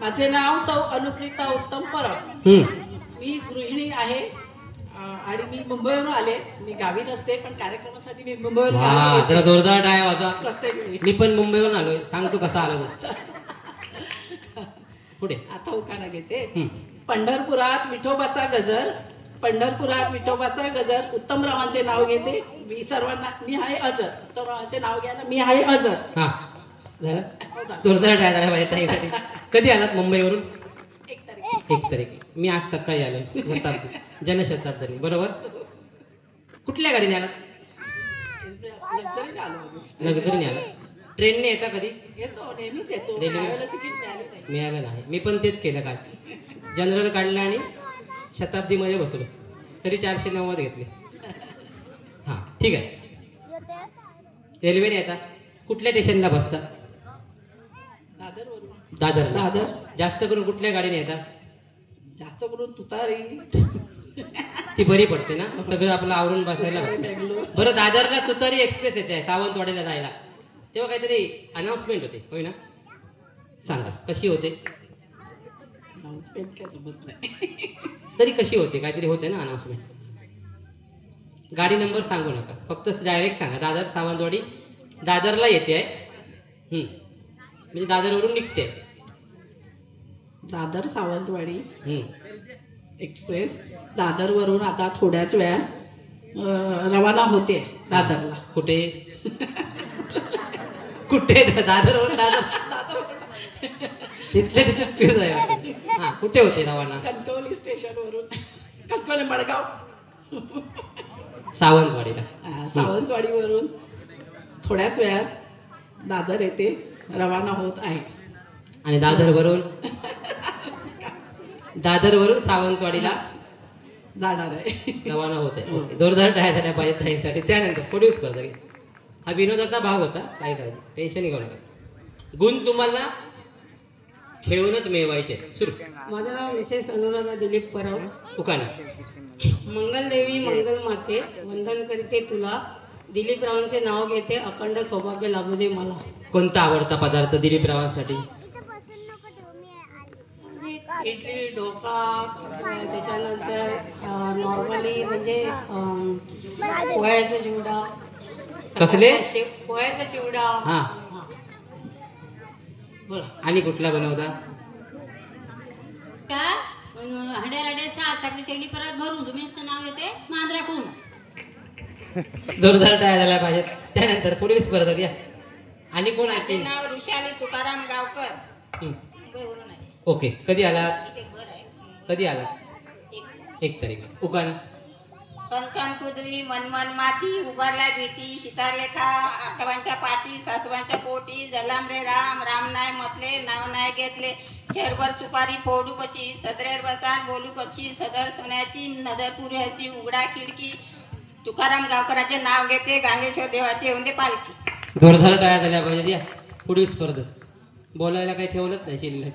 माझे नाव सौ अनुप्रिता उत्तम परब. मी गृहिणी आहे आणि मी मुंबईवरून आले. मी गावी नसते पण कार्यक्रमासाठी मी मुंबईवरून आले. जरा जोरदार टाळ्या वाजवा. प्रत्येक वेळी. मी पण मुंबईवरून आलोय. सांगतो कसा आलो पुढे. आता उखाणा घेते. पंढरपुरात विठोबाचा गजर, पंढरपुरात विठोबाचा गजर, उत्तमरावांचे नाव घेते मी सर्वांना. मी आहे अजर. उत्तमरावांचे नाव घ्या ना, मी आहे अजर. हा झालं. जोरदार टाळ्या झाल्या पाहिजे. कधी आलात मुंबईवरून? 1 तारीख. मी आज सकाळी आलो. शताब्दी जनशताब्दी बरोबर. कुठल्या गाडीने आलात? लक्झरीने आला. ट्रेनने येता कधी? येतो नेहमीच येतो. रेल्वे तिकीट मिळालं नाही. मी पण तेच केलं काल. जनरल काढलं आणि शताब्दीमध्ये बसलो. तरी 490 घेतले. हां ठीक आहे. रेल्वेने येता. कुठल्या स्टेशनला बसता? दादर. जास्त करून कुठल्या गाडीने येता? जास्त करून तुतारी. ती बरी पडते ना, सगळं आपलं आवरून बसायला. बरं दादरला तुतारी एक्सप्रेस येते सावंतवाडीला जायला, तेव्हा काहीतरी अनाउन्समेंट होते होय ना? सांगा कशी होते? तरी कशी होते? काहीतरी होते ना अनाउन्समेंट. गाडी नंबर सांगू नका, फक्त डायरेक्ट सांगा. दादर सावंतवाडी. दादरला येते आहे म्हणजे दादरवरून निघते. दादर सावंतवाडी एक्सप्रेस दादरवरून आता थोड्याच वेळात रवाना होते दादरला. कुठे कुठे? दादरवरून दादर तिथले तिथे. हां कुठे होते रवाना? कणकवली स्टेशनवरून. कणकवली मडगाव. सावंतवाडीला. सावंतवाडीवरून थोड्याच वेळात दादर येथे रवाना होत आहे. आणि दादरवरून सावंतवाडीला जाणार आहे. रवाना होते. जोरदार टाळ्या झाल्या पाहिजे ताईंसाठी. त्यानंतर पुढील स्पर्धा. हा विनोदाचा भाग होता. काय करायचं टेन्शन घेऊ नका. गुण तुम्हाला खेळूनच मिळवायचे. सुरू. माझं नाव मिसेस अनुराधा दिलीप परब. उकाना. मंगलदेवी मंगल माते वंदन करते तुला, दिलीपरावांचे नाव घेते, अखंड सौभाग्य लाभू दे मला. कोणता आवडता पदार्थ दिलीपरावांसाठी? इडली ढोकळा, त्याच्यानंतर नॉर्मली म्हणजे पोह्याचा चिवडा. कसले? पोह्याचा चिवडा. हा बोला. आणि कुठला बनवता? का हड्या रड्या 6 सगळी तेली परत भरून तुम्ही नाव घेते मांजरा कोण. जोरदार टाळ्या झाल्या पाहिजेत. त्यानंतर पुढील स्पर्धक या. आणि कोण आहे? नाव ऋषाली तुकाराम गावकर. ओके. कधी आलात? कधी आलात? 1 तारीख. उकाना. कणकण कुदरी मनमन माती, उभारला भीती, शितारलेखा, आकवांच्या पाठी, सासवांच्या पोटी, जलाम रे राम, राम नाय मतले, नाव नाय घेतले, शेरभर सुपारी फोडू कशी, सदरेर बसान बोलू कशी, सदर सोन्याची नदर पुऱ्याची, उघडा खिडकी, तुकाराम गावकरांचे नाव घेते, गांगेश्वर देवाचे येऊन दे पालखी. जोरदार टाळ्या झाल्या पाहिजेत. या पुढील स्पर्धक. बोलायला काही ठेवलंच नाही शिल्लक.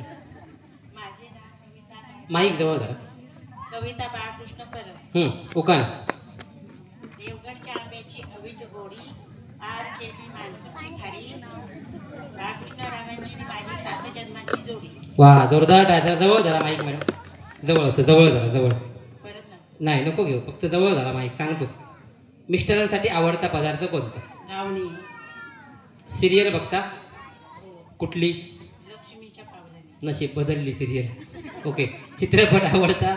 माईक जवळ धरा. कविता बाळकृष्ण परब. उकाना. देवगडच्या आंब्याची अवीट गोडी, आर केली माणसाची खाडी, बाळकृष्णरावांची माझी 7 जन्माची जोडी. वा जोरदार टाळ्या. जवळ धरा माईक मॅडम. जवळ असं जवळ धरा. जवळ नाही नको घेऊ, फक्त जवळ धरा माईक. सांगतो. मिस्टरांसाठी आवडता पदार्थ कोणता? गावणी. सिरियल बघता? कुठली? लक्ष्मीच्या पावलाने. नशीब बदलली सिरियल. ओके. चित्रपट आवडता?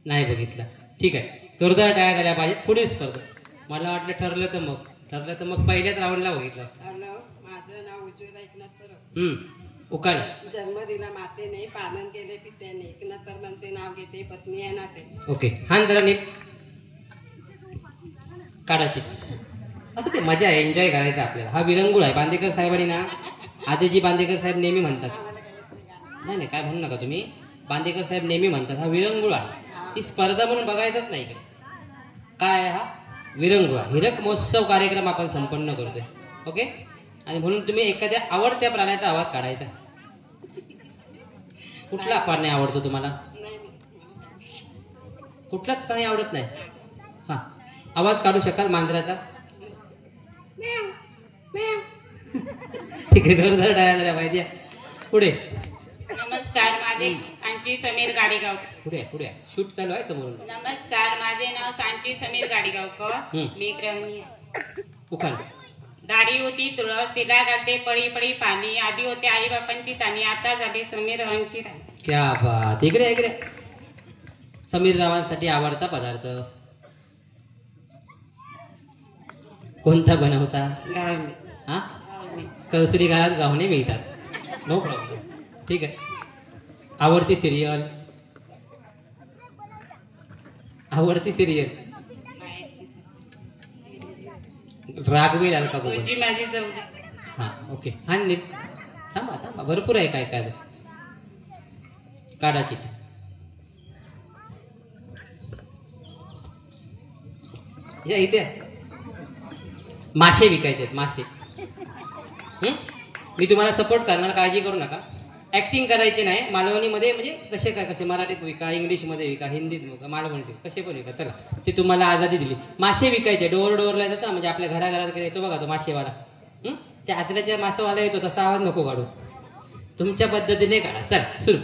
नाही बघितला. ठीक आहे. जोरदार टाळ्या झाल्या पाहिजेत. पुढील स्पर्धा. मला वाटलं ठरलं तर मग पहिल्याच राऊंडला बघितलं. हॅलो, माझं नाव उज्ज्वला एकनाथ परब. उकाना. जन्म दिला मातेने, पालन केले पित्याने, एकनाथ परबांचे नाव घेते, पत्नी आहे नाते. ओके. हान जरा नीट काढायची. असं ते मजा आहे, एन्जॉय करायचं आपल्याला. हा विरंगुळ आहे. बांदेकर साहेबांनी ना, आदिजी बांदेकर साहेब नेहमी म्हणतात नाही नाही काय म्हणू नका तुम्ही. बांदेकर साहेब नेहमी म्हणतात हा विरंगुळा आहे, ही स्पर्धा म्हणून बघायचंच नाही इकडे. काय आहे हा विरंगुळा, हिरक महोत्सव कार्यक्रम आपण संपन्न करतोय. ओके. आणि म्हणून तुम्ही एखाद्या आवडत्या प्राण्याचा आवाज काढायचा. कुठला प्राणी आवडतो तुम्हाला? कुठलाच प्राणी आवडत नाही? हा आवाज काढू शकाल मांजराचा? ठीक आहे, जोरदार टाळ्या झाल्या पाहिजे. पुढे. नमस्कार, माझे सांची समीर गाडीगाव. पुढे पुढे शूट चालू आहे समोरून. नमस्कार, माझे नाव सांची समीर गाडीगावकर. मी गृहिणी आहे. उखाण. दारी होती तुळस, तिला घालते पळी पळी पाणी. आधी होते आई बापांची ताणी, आता झाली समीर रावांची राणी. क्या बात. इकडे इकडे. समीर रावांसाठी आवडता पदार्थ कोणता बनवता? हा कळसुरी घरात गावणे मिळतात. No problem. ठीक आहे. आवडती सिरियल? आवडती सिरियल रागवेल अलका तुझी माझी जाऊ. हां ओके. हा नीट थांबा थांबा, भरपूर आहे काय काय. काढा चिठ्ठी. या इथे मासे विकायचे आहेत मासे. मी तुम्हाला सपोर्ट करणार, काळजी करू नका. ॲक्टिंग करायची नाही. मालवणीमध्ये म्हणजे कसे काय कसे मराठीत विका, इंग्लिशमध्ये विका, हिंदीत विका, मालवणीत कसे पण विका. चला ते तुम्हाला आझादी दिली. मासे विकायचे डोर डोरला येतात ना, म्हणजे आपल्या घराघरात येतो बघा तो मासेवाला. त्या आतल्याच्या मासेवाला येतो तसा आवाज नको काढू, तुमच्या पद्धतीने काढा. चला सुरू.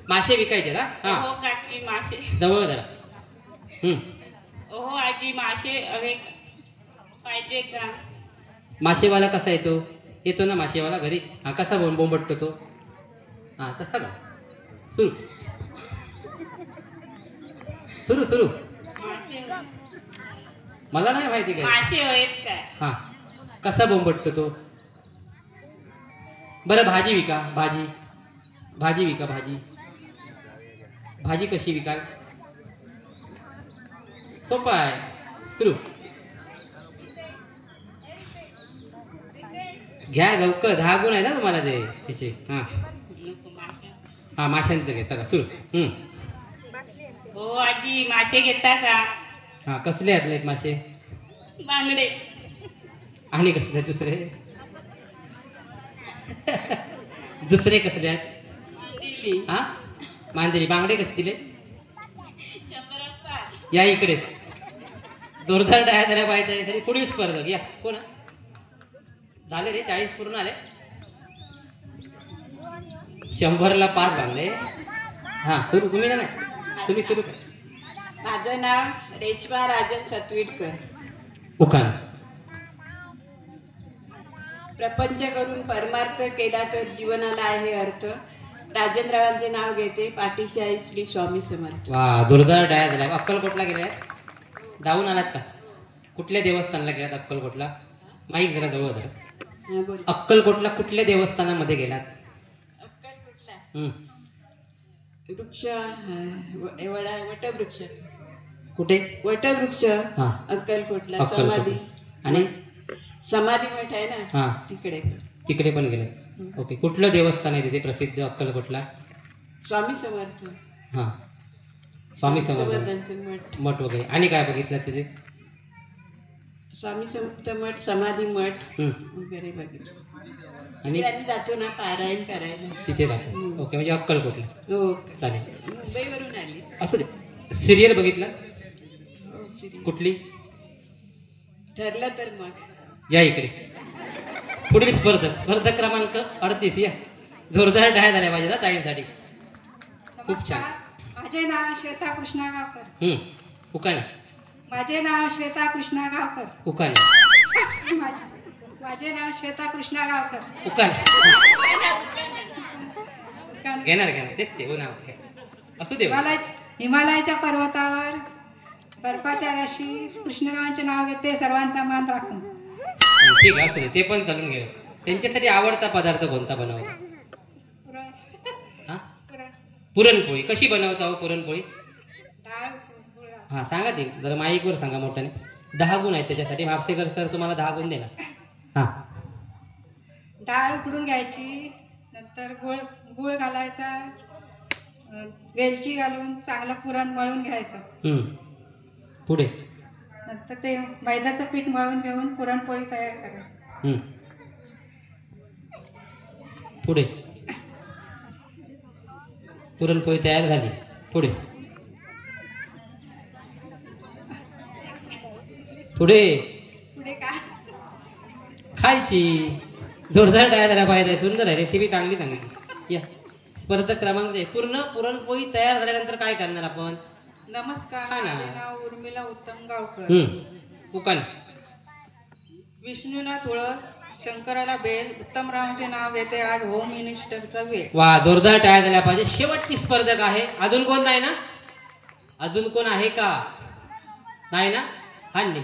मासे विकायचे ना? हां हो काकी मासे जवळ जरा. ओहो आजी मासे हवे पाहिजे का? मासेवाला कसा येतो? येतो ना मासेवाला घरी. हा कसा बोंबटतो तो? हां तसा बघ. सुरू सुरू सुरू. मला नाही माहिती काय मासे आहेत काय? हां कसा बोंबटतो तो? बरं भाजी विका. भाजी भाजी विका. भाजी भाजी कशी विकाल? सोपा आहे. सुरू. घ्या लवकर. 10 गुण आहे ना तुम्हाला ते तिचे. हां हां माशांचं घे. चला सुरू. हो आजी मासे घेता का? हां कसले आहेत मासे? बांगडे. आणि कसले दुसरे? दुसरे कसले आहेत? हां मांदेली. बांगडे कसे दिले? या इकडे. जोरदार टाळ्या झाल्या पाहिजे. तरी पुढील स्पर्धक या. कोण झाले रे? 40 पूर्ण आले. 100ला 5 बांगडे. हां सुरू. तुम्ही ना नाही तुम्ही सुरू करा. माझं नाव रेश्मा राजन सतवीडकर. उखाण. प्रपंच करून परमार्थ केला तर जीवनाला आहे अर्थ. राजेंद्रावांचे नाव घेते, पाठीशी आहे श्री स्वामी समर्थ. वा जोरदार टाळ्या झाल्या. अक्कलकोटला गेले जाऊन आलात का? कुठल्या देवस्थानला गेलात अक्कलकोटला? माहीत जरा जवळ जरा. अक्कलकोटला कुठल्या देवस्थानामध्ये गेलात? वृक्ष वटवृक्ष. कुठे? वटवृक्ष. हां अक्कलकोटला. समाधी आणि समाधी मठ आहे ना हां तिकडे. तिकडे पण गेले. ओके. कुठलं देवस्थान आहे तिथे प्रसिद्ध अक्कलकोटला? स्वामी समर्थ. हां स्वामी समर्थ मठ मठ वगैरे. आणि काय बघितलं तिथे? स्वामी समर्थ मठ, समाधी मठ वगैरे बघितलं. आणि आम्ही जातो ना पारायण करायला तिथे जातो. ओके म्हणजे अक्कलकोटला. हो चालेल. मुंबईवरून आली. असू दे. सिरियल बघितला? कुठली? ठरलं तर मग या इकडे. पुढील स्पर्धक क्रमांक 38 या. जोरदार टाळ्या झाल्या पाहिजे ताईंसाठी. खूप छान. माझे नाव श्वेता कृष्णा गावकर. उखाण. माझे नाव श्वेता कृष्णा गावकर. उखाण. माझे नाव श्वेता कृष्णा गावकर. उखाण. घेणार तेच ते हो नाव. असू दे. हिमालयाच्या पर्वतावर बर्फाच्या राशी कृष्णरावांचे नाव घेते, सर्वांचा मान राखून. ठीक आहे असू दे. ते पण चालून घे. त्यांच्यासाठी आवडता पदार्थ कोणता बनवता? पुरणपोळी. कशी बनवता हो पुरणपोळी? हां सांगा ते जरा माईकवर सांगा मोठ्याने. 10 गुण आहेत त्याच्यासाठी. म्हापसेकर सर तुम्हाला 10 गुण देणार. हां डाळ उकडून घ्यायची, नंतर गुळ गुळ घालायचा, वेलची घालून चांगलं पुरण मळून घ्यायचं. पुढे नंतर ते मैद्याचं पीठ मळून घेऊन पुरणपोळी तयार करायची. पुढे पुरणपोळी तयार झाली. पुढे पुढे पुढे काय खायची. जोरदार तयार झाला पाहिजे. सुंदर आहे, रेसिपी चांगली सांगितली. या स्पर्धक क्रमांक पूर्ण पुरणपोळी तयार झाल्यानंतर काय करणार आपण? नमस्कार, हा ना. माझे नाव उर्मिला उत्तम गावकर. उकान विष्णूला तुळस, शंकराला बेल, उत्तमरावांचे नाव घेते. आज होम मिनिस्टरचा वेळ. वा, जोरदार टाळ्या झाल्या पाहिजे. शेवटची स्पर्धक आहे. अजून कोण नाही ना? अजून कोण आहे का? नाही ना? हांडी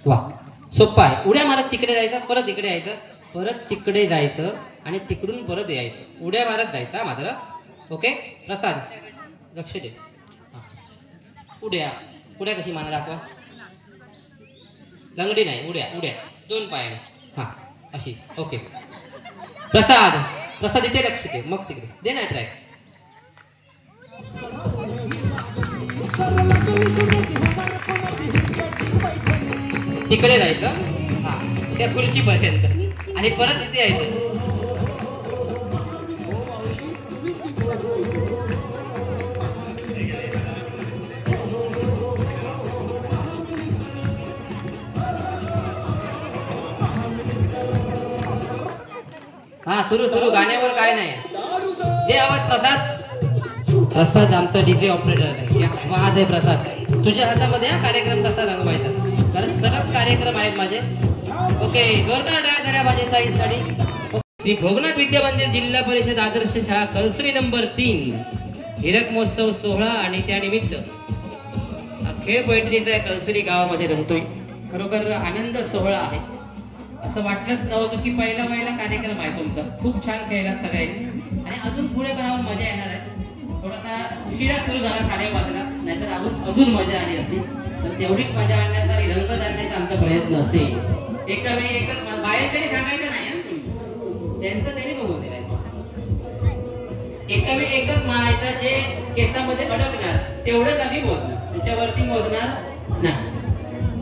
वा, सोप्पा आहे. उड्या मारत तिकडे जायचं, परत इकडे यायचं, परत तिकडे जायचं आणि तिकडून परत यायचं. उड्या मारत जायचं मात्र. ओके प्रसाद, लक्ष दे. उड्या उड्या कशी मारणार आपण? लंगडी नाही, उड्या उड्या दोन पायाने. हां अशी. ओके प्रसाद, प्रसाद इथे लक्ष दे, मग तिकडे दे ना ट्रॅक. तिकडे जायचं, हा त्या खुर्चीपर्यंत आणि परत इथे यायचं. हा सुरू सुरू, गाण्यावर काय नाही. दे आवाज प्रसाद. प्रसाद आमचा डीजे ऑपरेटर आहे. आवाज आहे प्रसाद. तुझ्या हातामध्ये हा कार्यक्रम कसा रंगवायचा, कारण सलग कार्यक्रम आहेत माझे. ओके जोरदार टाळ्या झाल्या पाहिजे ताईंसाठी. श्री भोगनाथ विद्या मंदिर जिल्हा परिषद आदर्श शाळा कळसुरी नंबर 3 हिरक महोत्सव सोहळा आणि त्यानिमित्त खेळ पैठणीचा कळसुरी गावामध्ये रंगतोय. खरोखर आनंद सोहळा आहे. असं वाटलंच नव्हतं की पहिला कार्यक्रम आहे तुमचा. खूप छान खेळला सगळ्यांनी आणि अजून पुढे पण मजा येणार आहे. थोडासा उशिरा सुरू झाला 5:30ला, नाहीतर अजून मजा आली असती. तर तेवढीच मजा आणण्याचा आणि रंग आणण्याचा आमचा प्रयत्न असेल. एका वेळी एकच बाहेर तरी सांगायचं नाही ना तुम्ही, त्यांचं तरी बघू दे. एका वेळी एकच म्हणायचं जे केसामध्ये अडकणार तेवढंच आम्ही बोलणार, त्याच्यावरती मोजणार नाही.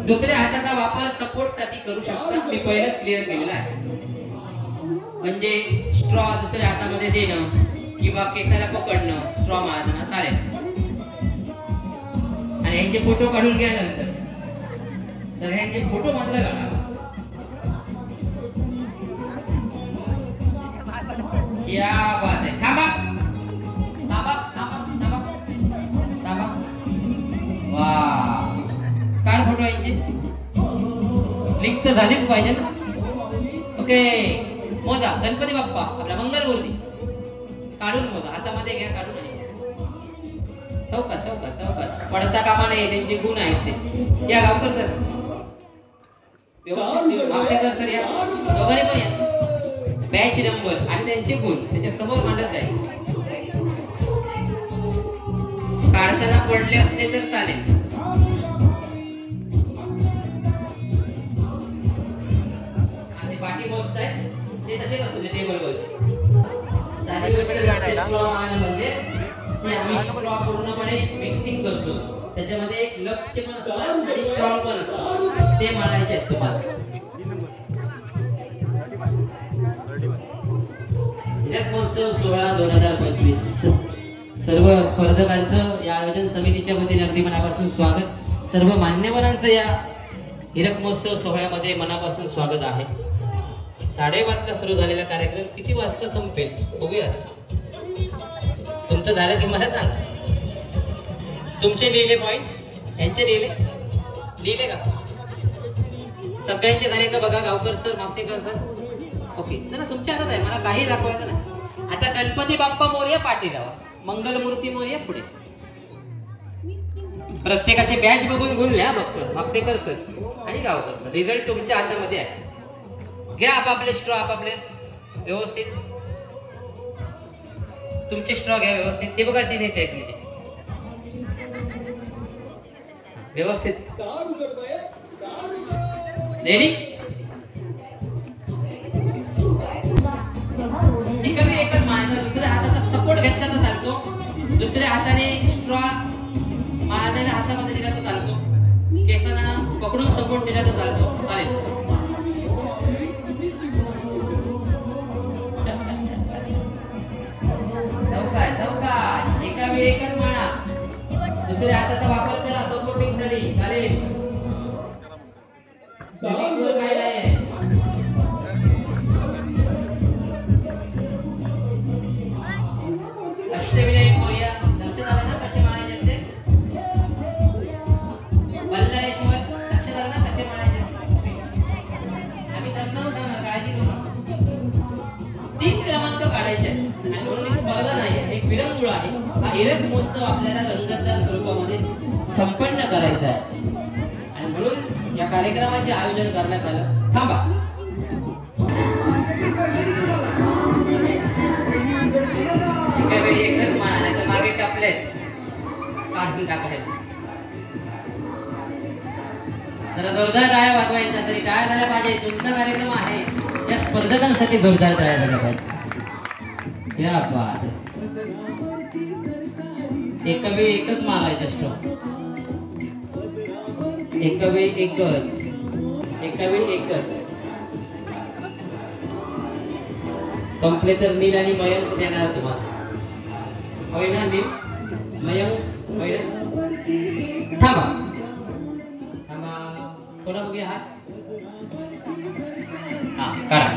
दुसऱ्या हाताचा वापर सपोर्ट साठी करू शकता. मी पहिलंच क्लिअर केलेला आहे. म्हणजे स्ट्रॉ दुसऱ्या हातामध्ये देणं किंवा केसाला पकडणं, स्ट्रॉ मारणं चालेल. आणि यांचे फोटो काढून घ्या नंतर. सगळ्यांचे फोटो मात्र काढा. या बात आहे. थांबा थांबा थांबा थांबा थांबा. वा, काढ फोटो यांचे. लिंक तर झालीच पाहिजे ना. ओके मोजा. गणपती बाप्पा आपल्या मंगलमूर्ती काढून मोजा. हातामध्ये घ्या, काढून. चौकस चौकस चौकस पडता कामा नाही. त्यांचे गुण आहेत ते. या गावकर सर, व्यवस्थित सर या. दोघांनी पण या. बॅच नंबर आणि त्यांचे गुण त्याच्या समोर मांडत जाईल. काढताना पडले असते तर चालेल. पाठी मोजतायत ते तसेच असू दे टेबलवर. साधी गोष्ट म्हणजे पूर्णपणे मिक्सिंग करतो. त्याच्यामध्ये एक लक्ष्य पण असतं आणि स्ट्रॉंग पण असतं. ते मानायचे आहेत तुम्हाला. हिरक महोत्सव सोहळा 2025 सर्व स्पर्धकांचं या आयोजन समितीच्या वतीने अगदी मनापासून स्वागत. सर्व मान्यवरांचं या हिरक महोत्सव सोहळ्यामध्ये मनापासून स्वागत आहे. 12:30ला सुरू झालेला कार्यक्रम किती वाजता संपेल बघूया. तुमचं झालं की मला सांग. तुमचे लिहिले पॉइंट, यांचे लिहिले का? सगळ्यांचे झाले का बघा. गावकर सर, मासेकर सर. ओके जरा तुमच्या हातात आहे, मला काही दाखवायचं नाही. आता गणपती बाप्पा मोरया पाठी जावा, मंगलमूर्ती मोरया पुढे. प्रत्येकाचे बॅच बघून गुण लिहा फक्त. मासेकर सर आणि गावकर सर. रिझल्ट तुमच्या हातामध्ये आहे. घ्या आपापले स्ट्रॉ, आपापले व्यवस्थित. तुमचे स्ट्रॉ घ्या व्यवस्थित. ते बघा 3 आहेत म्हणजे. व्यवस्थित रेडी. एकच मारायचा, दुसऱ्या हाताचा सपोर्ट घेतला तर चालतो, दुसऱ्या हाताने स्ट्रॉ मारलेल्या हातामध्ये दिला तर चालतो, केसांना पकडून सपोर्ट दिला तर चालतो. चालेल. सावकाश एका वेळी एकच माळा, दुसऱ्या हाताचा वापर करा सपोर्टिंग साठी. चालेल. काय नाही अष्टविनायक मोरया. लक्षात आलं ना कसे मारायचे ते? बल्लाळेश्वर लक्षात आलं ना कसे मारायचे? आम्ही समजावून सांगा, काळजी करू नका. 3 क्रमांक काढायचे आणि म्हणून ही स्पर्धा नाही, एक विरंगुळा आहे. हा हिरक महोत्सव आपल्याला रंगतदार स्वरूपामध्ये संपन्न करायचा आहे आणि म्हणून या कार्यक्रमाचे आयोजन करण्यात आलं. थांबा. एकच माना नाही तर मागे टापले काढून टाकले. जरा जोरदार टाळ्या वाजवायच्या, तरी टाळ्या झाल्या पाहिजे. तुमचा कार्यक्रम आहे, या स्पर्धकांसाठी जोरदार टाळ्या झाल्या पाहिजे. या बात. एका वेळी एकच मारायचं स्ट्रॉ, एका वेळी एकच, एका वेळी एकच. संपले तर नील आणि मयंक देणार तुम्हाला. होय ना नील मयंक? होय ना. थांबा थांबा, थोडा बघूया हात. हा काढा.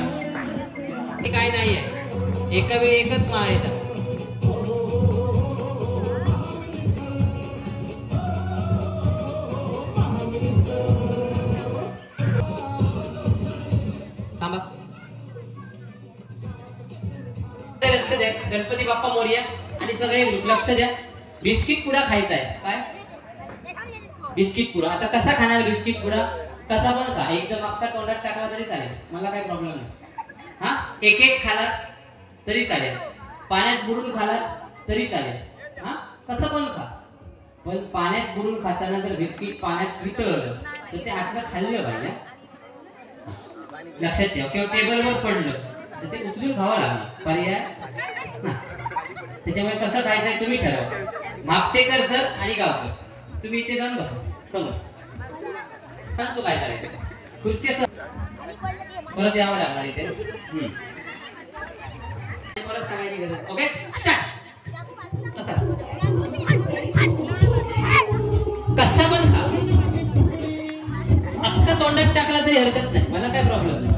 हे काय नाहीये, एका वेळी एकच मारायचा. थांबा. लक्ष द्या. गणपती बाप्पा मोरया आणि सगळे लक्ष द्या. बिस्किट पुडा खायचा आहे. काय बिस्किट पुडा? आता कसा खाणार बिस्किट पुडा? कसा पण खा, एकदम अख्खा तोंडात टाकला तरी चालेल, मला काय प्रॉब्लेम नाही. हा एक एक खाला तरी चालेल, पाण्यात बुडून खाला तरी चालेल. हा कसं पण खा, पण पाण्यात बुडून खाताना जर बिस्किट पाण्यात वितळलं तर ते आतलं खाल्लं पाहिजे. लक्षात ठेवा. किंवा टेबलवर पडलं तर ते उचलून खावं लागलं, पर्याय. त्याच्यामुळे कसं खायचंय तुम्ही ठरवा. म्हापसेकर सर आणि गावकर तुम्ही इथे जाऊन बसा समोर, सांगतो काय करायचं. खुर्ची असं परत यावं लागणार इथे. परत सांगायची गरज. Okay start. कसा पण खा, अख्खा तोंडात टाकला तरी हरकत नाही, मला काय प्रॉब्लेम नाही.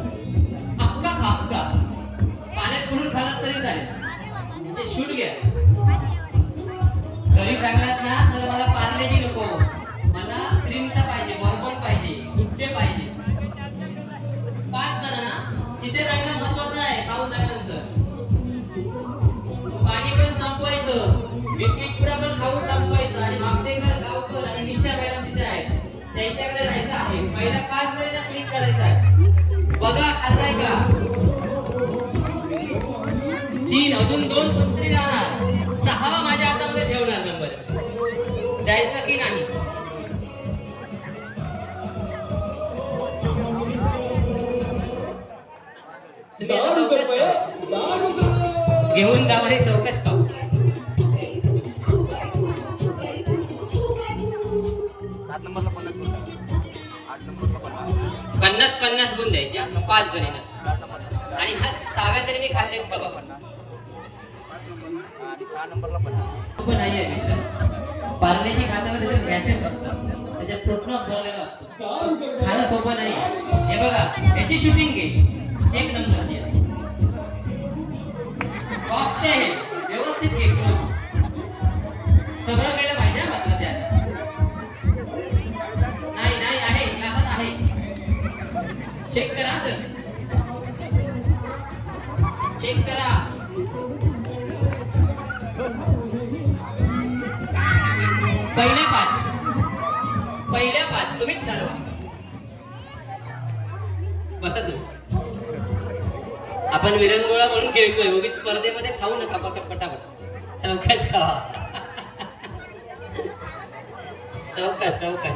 अख्खा खा, अख्खा पाण्यात बुडून खाला तरी चालेल. म्हणजे शूट घ्या. घरी सांगलात ना तर मला पार्लेजी नको, मला क्रीमचा पाहिजे, बॉर्बन पाहिजे, गुड्डे पाहिजे. 5 जणांना तिथे राहायला महत्वाचं आहे. खाऊन झाल्यानंतर पाणी पण संपवायचं, बिस्किट पुडा पण खाऊन संपवायचं. आणि म्हापसेकर गावकर आणि निशा मॅडम तिथे आहेत, त्यांच्याकडे राहायचं आहे. पहिला 5 जणांना क्लिक करायचं आहे. बघा खाल्लाय का? 3 अजून 2 पंत्री राहणार. 6वा माझ्या हातामध्ये ठेवणार नंबर, द्यायचा की नाही. घेऊन जावं चौकश पाहू. 50-50 गुण द्यायचे 5 जणींना. आणि हा 6व्या जणीने खाल्ले बघा. पण नाही आहे मित्र, पार्लेजी खाताना त्याच्यात गॅसेस असतात, त्याच्यात प्रोटीन भरलेला असतो, खाणं सोपं नाही. हे बघा याची शूटिंग घे, 1 नंबर घे. कॉकटेल व्यवस्थित घे, सगळं केलं पाहिजे मात्र त्यात. नाही नाही आहे ग्लासात आहे, चेक करा तर, चेक करा. पहिल्या 5 तुम्ही ठरवा. बसा तुम्ही. आपण विरंगुळा म्हणून खेळतोय, उगीच स्पर्धेमध्ये खाऊ नका पटापट, अवकाश खावा. चौकात चौकात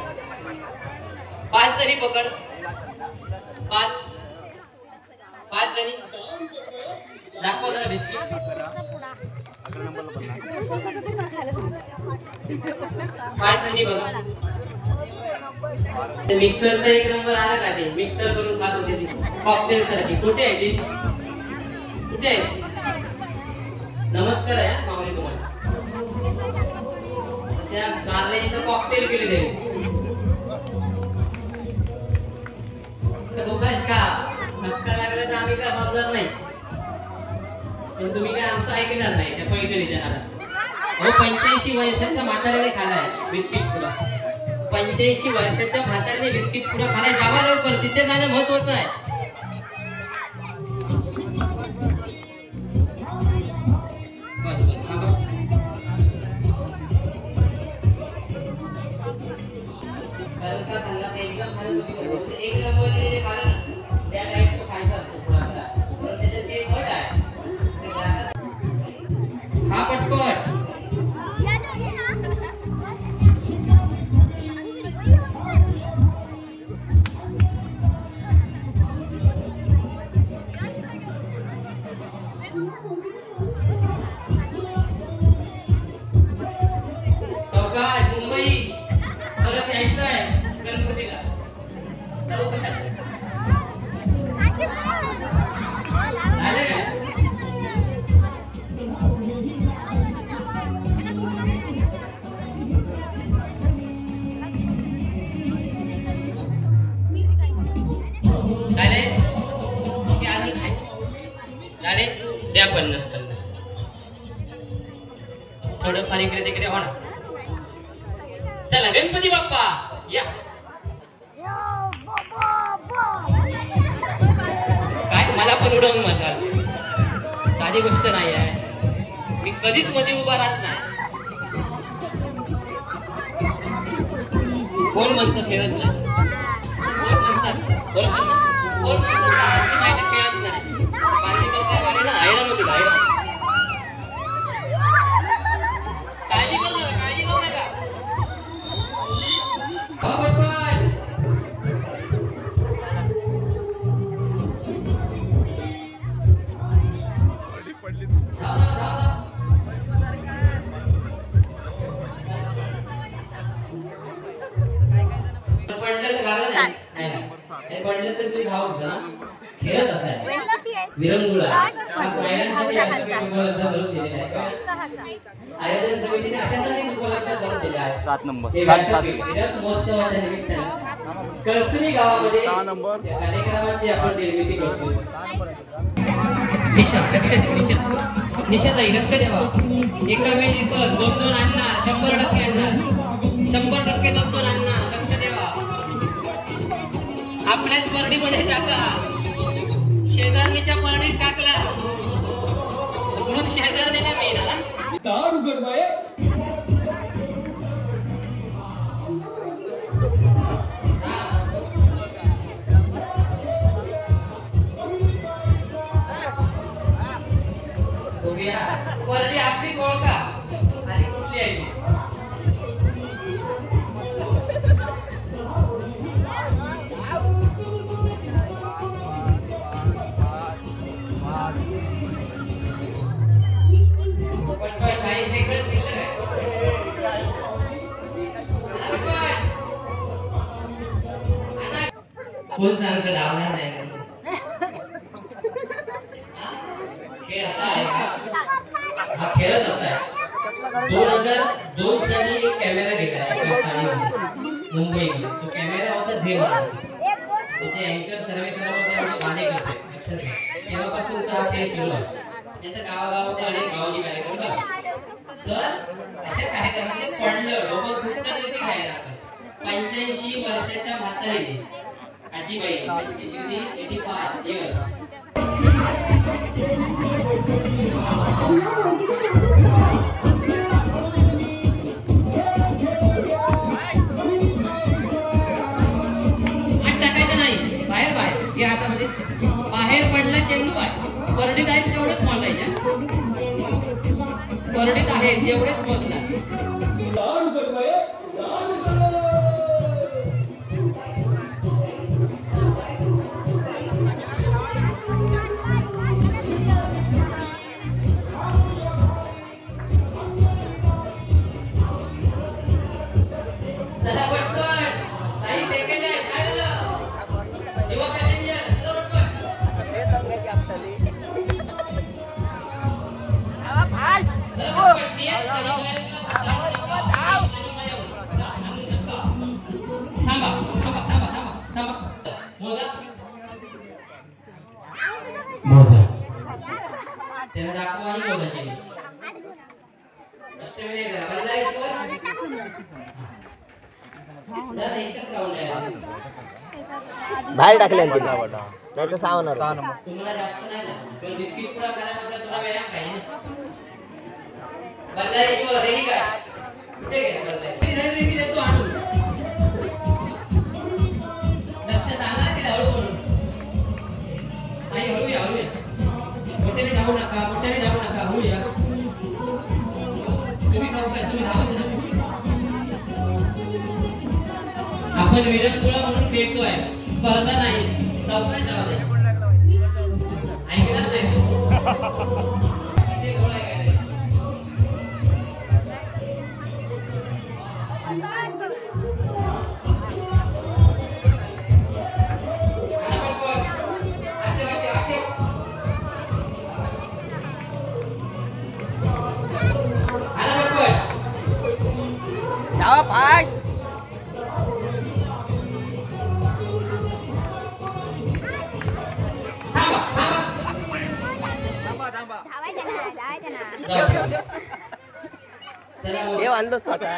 5 जणी पकड 5 जणी दाखव जरा बिस्किट 5 जणी बघा मिक्सरचा 1 नंबर आला का ते मिक्सर करून खात होते कॉकटेल साठी कुठे आहे ती कुठे आहे नमस्कार आहे माऊली तुम्हाला त्या गार्लेचं कॉकटेल केले ते दोघाच का धक्का लागला तर आम्ही काय बाबणार नाही पण तुम्ही काय आमचं ऐकणार नाही त्या पैठणीच्या नादात हो 85 वर्षाच्या म्हाताऱ्याने खालाय बिस्किट पुडा 85 वर्षाच्या म्हाताऱ्याने बिस्किट पुडा खालाय जावा लवकर तिथे जाणं महत्वाचं आहे हा पटपट मुंबई परत यायचं आहे गणपतीला झालं काय झाले द्या 50 थोडं फार इकडे तिकडे होणार चला गणपती बाप्पा या काय मला पण उडवून म्हणतात साधी गोष्ट नाही आहे मी कधीच मध्ये उभा राहत नाही कोण म्हणतं खेळत नाही कोण म्हणतात कोण म्हणतात खेळत नाही हैराण होती काळजी करू नका पडलं तर तुम्ही भाव होता खेळत असाय विरंगुळा आयोजन समितीने अशासाठी उपलब्ध करून दिला आहे 7 नंबर महोत्सवाच्या निमित्ताने कळसुनी गावामध्ये कार्यक्रमाची आपण निर्मिती करतो निशा लक्ष द्या निशाताई लक्ष द्यावा एका वेळी 2-2 आणणार 100% आणणार 100% 2-2 आणणार लक्ष द्यावा आपल्याच परडीमध्ये टाका शेजारणीच्या परडीत टाकला म्हणून शेजारणीला मिळणार दार उघडवाय परडी आपली ओळखा आणि कुठली आहे कोण सांगतं धावणार नाही खेळ असा आहे हा खेळत असा आहे 2002 साली एक कॅमेरा घेतला मुंबईमध्ये तो कॅमेरा होता झेवा त्याचे अँकर सर्वे करत होते तेव्हापासूनचा हा खेळ सुरू आहे त्याचा गावागावामध्ये अनेक गावाची कार्यक्रम करतात तर अशा कार्यक्रमाचे पडलं डोकं फुटलं तरी खायला 85 वर्षाच्या म्हातारीने आजीबाई त्यांची जीवनी 85 years टाकायचं नाही बाहेर बाहेर या हातामध्ये बाहेर पडला चेंडू आहे परडीत आहे तेवढंच मोजायचं परडीत आहे तेवढेच मोजणार दाखवा आणि बोलायचे अष्टमी नाही बाहेर टाकले नाही तर सांगणार तुम्हाला जास्त नाही ना पण बिस्किट पुरा करायला तुला व्यायाम पाहिजे बदलायची रेडी काय कुठे गेला बदलायची रेडी देतो आणून लक्ष सांगा तिला हळू म्हणून आई हळू या मोठ्याने जाऊ नका हळू या तुम्ही खाऊ काय तुम्ही खाऊ आपण विरंगुळा म्हणून खेळतोय स्पर्धा नाही चौकात जाऊ ऐकलाच नाही जावा फास्ट हे आणलोच आता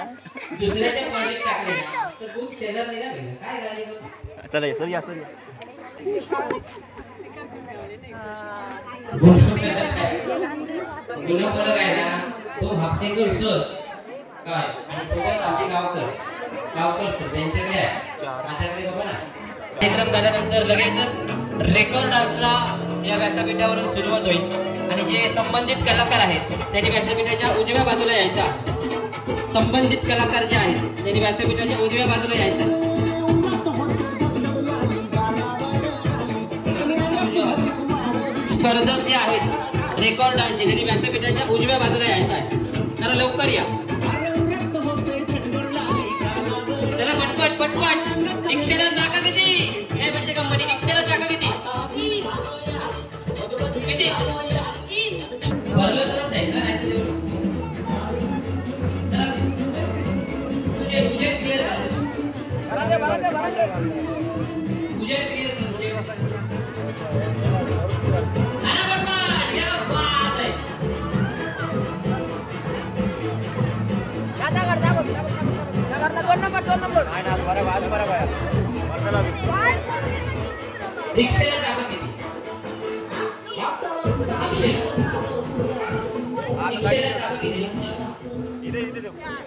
दुसऱ्याच्या कॉलेज टाकले तर खूप शेजार नाही ना काय गाडी चला सर या गुन्हा फरक आहे ना तो हापसेकर सर काय आणि सोबत आमचे गावकर सर त्यांच्याकडे आहे माझ्याकडे बघा ना कार्यक्रम झाल्यानंतर लगेच रेकॉर्ड डान्सला या व्यासपीठावरून सुरुवात होईल आणि जे संबंधित कलाकार आहेत त्यांनी व्यासपीठाच्या उजव्या बाजूला यायचा संबंधित कलाकार जे आहेत त्यांनी व्यासपीठाच्या उजव्या बाजूला यायचा स्पर्धक जे आहेत रेकॉर्ड डान्सचे त्यांनी व्यासपीठाच्या उजव्या बाजूला यायचं आहे जरा लवकर या चला पटपट रिक्षेला जागा किती हे बच्चे कंपनी रिक्षेला जागा किती भरलं तर नाही ना तुझे क्लिअर तुझे क्लिअर दोन नंबर रिक्षेला जागा किती रिक्षेला जागा किती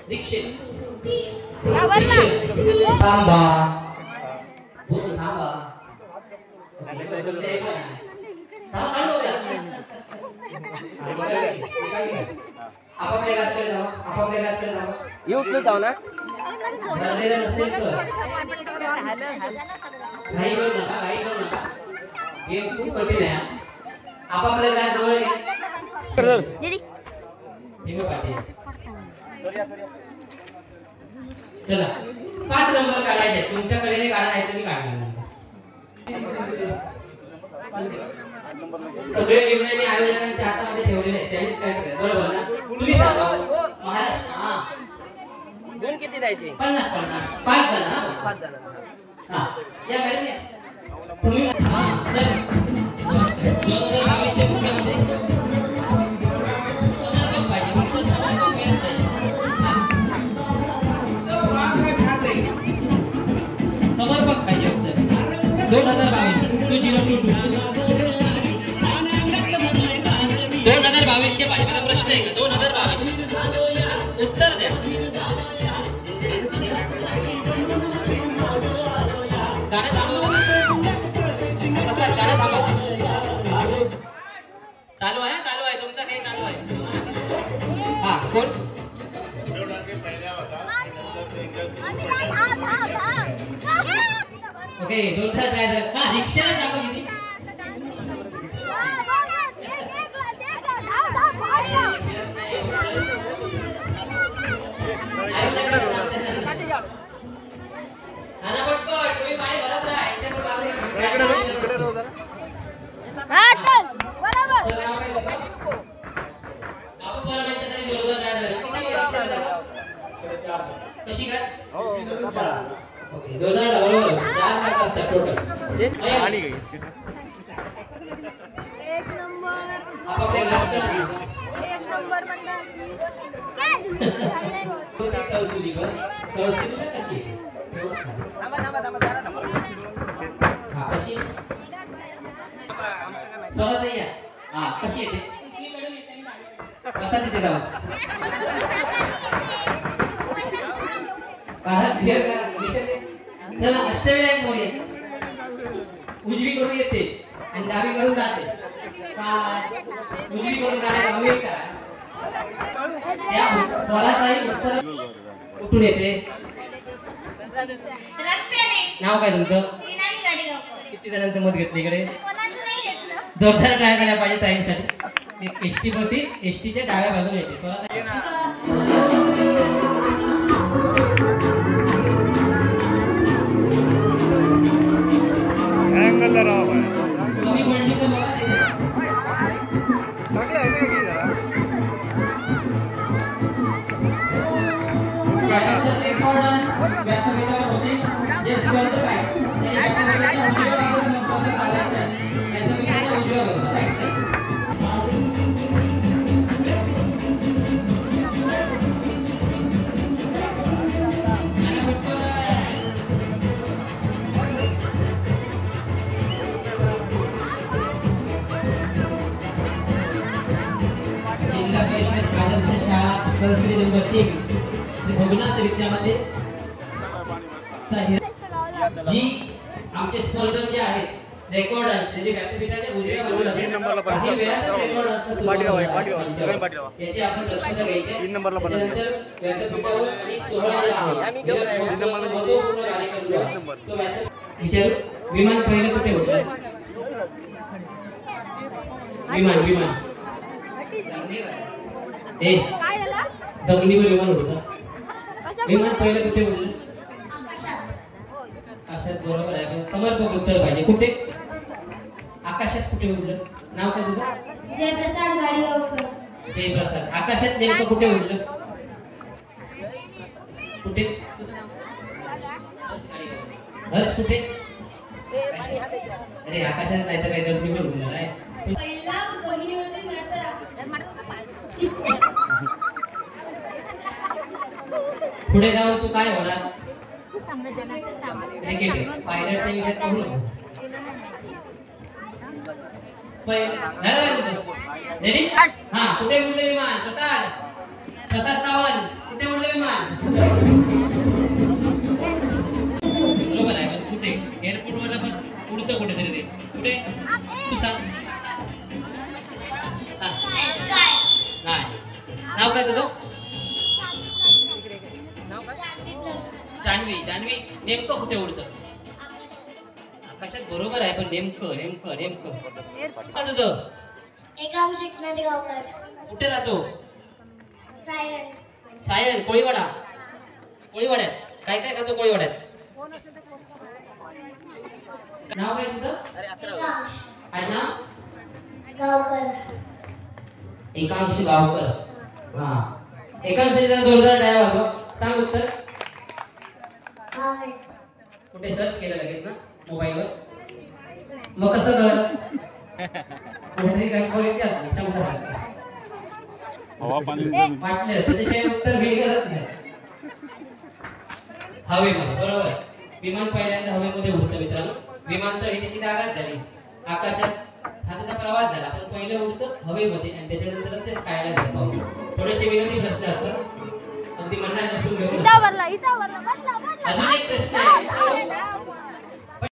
रिक्षे थांबा थांबा येऊच जाऊ ना नसेल तर घाई करू नका गेम खूप कठीण आहे आपापल्या जवळ चला 5 नंबर काढायचे तुमच्याकडे काढायचे तुम्ही काढणार सगळे निर्णय मी आयोजकांच्या हातामध्ये ठेवलेले आहेत त्यांनीच काय करायचं बरोबर ना तुम्ही सांगा महाराष्ट्र हा गुण किती द्यायचे 50 5 जण हा या गाडीने तुम्ही हा सर 2022 च्या मुख्यमंत्री समर्पक पाहिजे उत्तर 2022 2022 पाहिजे माझा प्रश्न आहे का 2022 उत्तर द्या गाणं थांबवा कसं गाणं थांबवा चालू आहे तुमचं काही चालू आहे हा कोण ओके जोरदार ड्रायव्हर हा रिक्षाला जागा किती आता पटपट तुम्ही पाणी भरत राहा कशी काय आपापल्या आपल्या घरात कळसुली बस कळसुलीला कशी हा कशी स्वतः या हा कशी येते कसा तिथे जाऊ चला अष्टविनायक मोरे उजवी करून येते आणि डावी करून जाते उजवी करून जाणे त्या स्वराचाही उत्तर कुठून येते नाव काय तुमचं किती जणांचं मत घेतलं इकडे जोरदार काय करायला पाहिजे ताईंसाठी एसटी वरती एसटीच्या डाव्या बाजूला येते कमी पडली तर बघा व्यासपीठावर होते जे स्पर्धक आहे जिल्हा परिषद आदर्श शाळा कळसुली नंबर 3 श्री भोगनाथ विद्यामध्ये जी आमचे स्पर्धक जे आहेत रेकॉर्डांचे जे व्यासपीठाच्या उजव्या बाजूला काही वेळातच रेकॉर्ड असतात याची आपण दक्षता घ्यायची त्यानंतर व्यासपीठावर अनेक सोहळे आहेत विचारू विमान पहिलं कुठे होतं विमान जमिनीवर विमान होतं विमान पहिलं कुठे उडलं आकाशात बरोबर आहे पण समर्पक उत्तर पाहिजे कुठे आकाशात कुठे उडलं नाव काय तुझं जयप्रसाद गाडीगावकर जयप्रसाद आकाशात नेमकं कुठे उडलं कुठे हर्ष कुठे अरे आकाशात नाही तर काही जमिनीवर उडलं आहे पुढे जाऊन तू काय होणार पायलटच्या विषयात करू नको रेडी हा कुठे उडलं विमान प्रसाद सावंत कुठे उडलं विमान बरोबर आहे पण कुठे एअरपोर्ट वर पण उडतं कुठेतरी ते कुठे तू सांग नाही नाव काय तुझं जानवी नेमकं कुठे उडतं आकाशात बरोबर आहे पण नेमकं तुझं कुठे राहतो सायन कोळीवाड्यात काय काय खातो कोळीवाड्यात नाव काय तुझं एकांश गावकर हा एकांश जरा जोरदार टाळ्या वाजवा सांग उत्तर कुठे सर्च केलं लगेच ना मोबाईलवर मग कसं कळलं वाटलं त्याच्याशिवाय उत्तर वेगळंच नाही हवेमध्ये बरोबर विमान पहिल्यांदा हवेमध्ये उडतं मित्रांनो विमानतळ ही त्याची जागाच झाली आकाशात हा त्याचा प्रवास झाला पण पहिलं उडतं हवेमध्ये आणि त्याच्यानंतर ते स्कायला जातं थोडेसे विनोदी प्रश्न असतात अगदी म्हणणार नसून घेऊन अजून एक प्रश्न आहे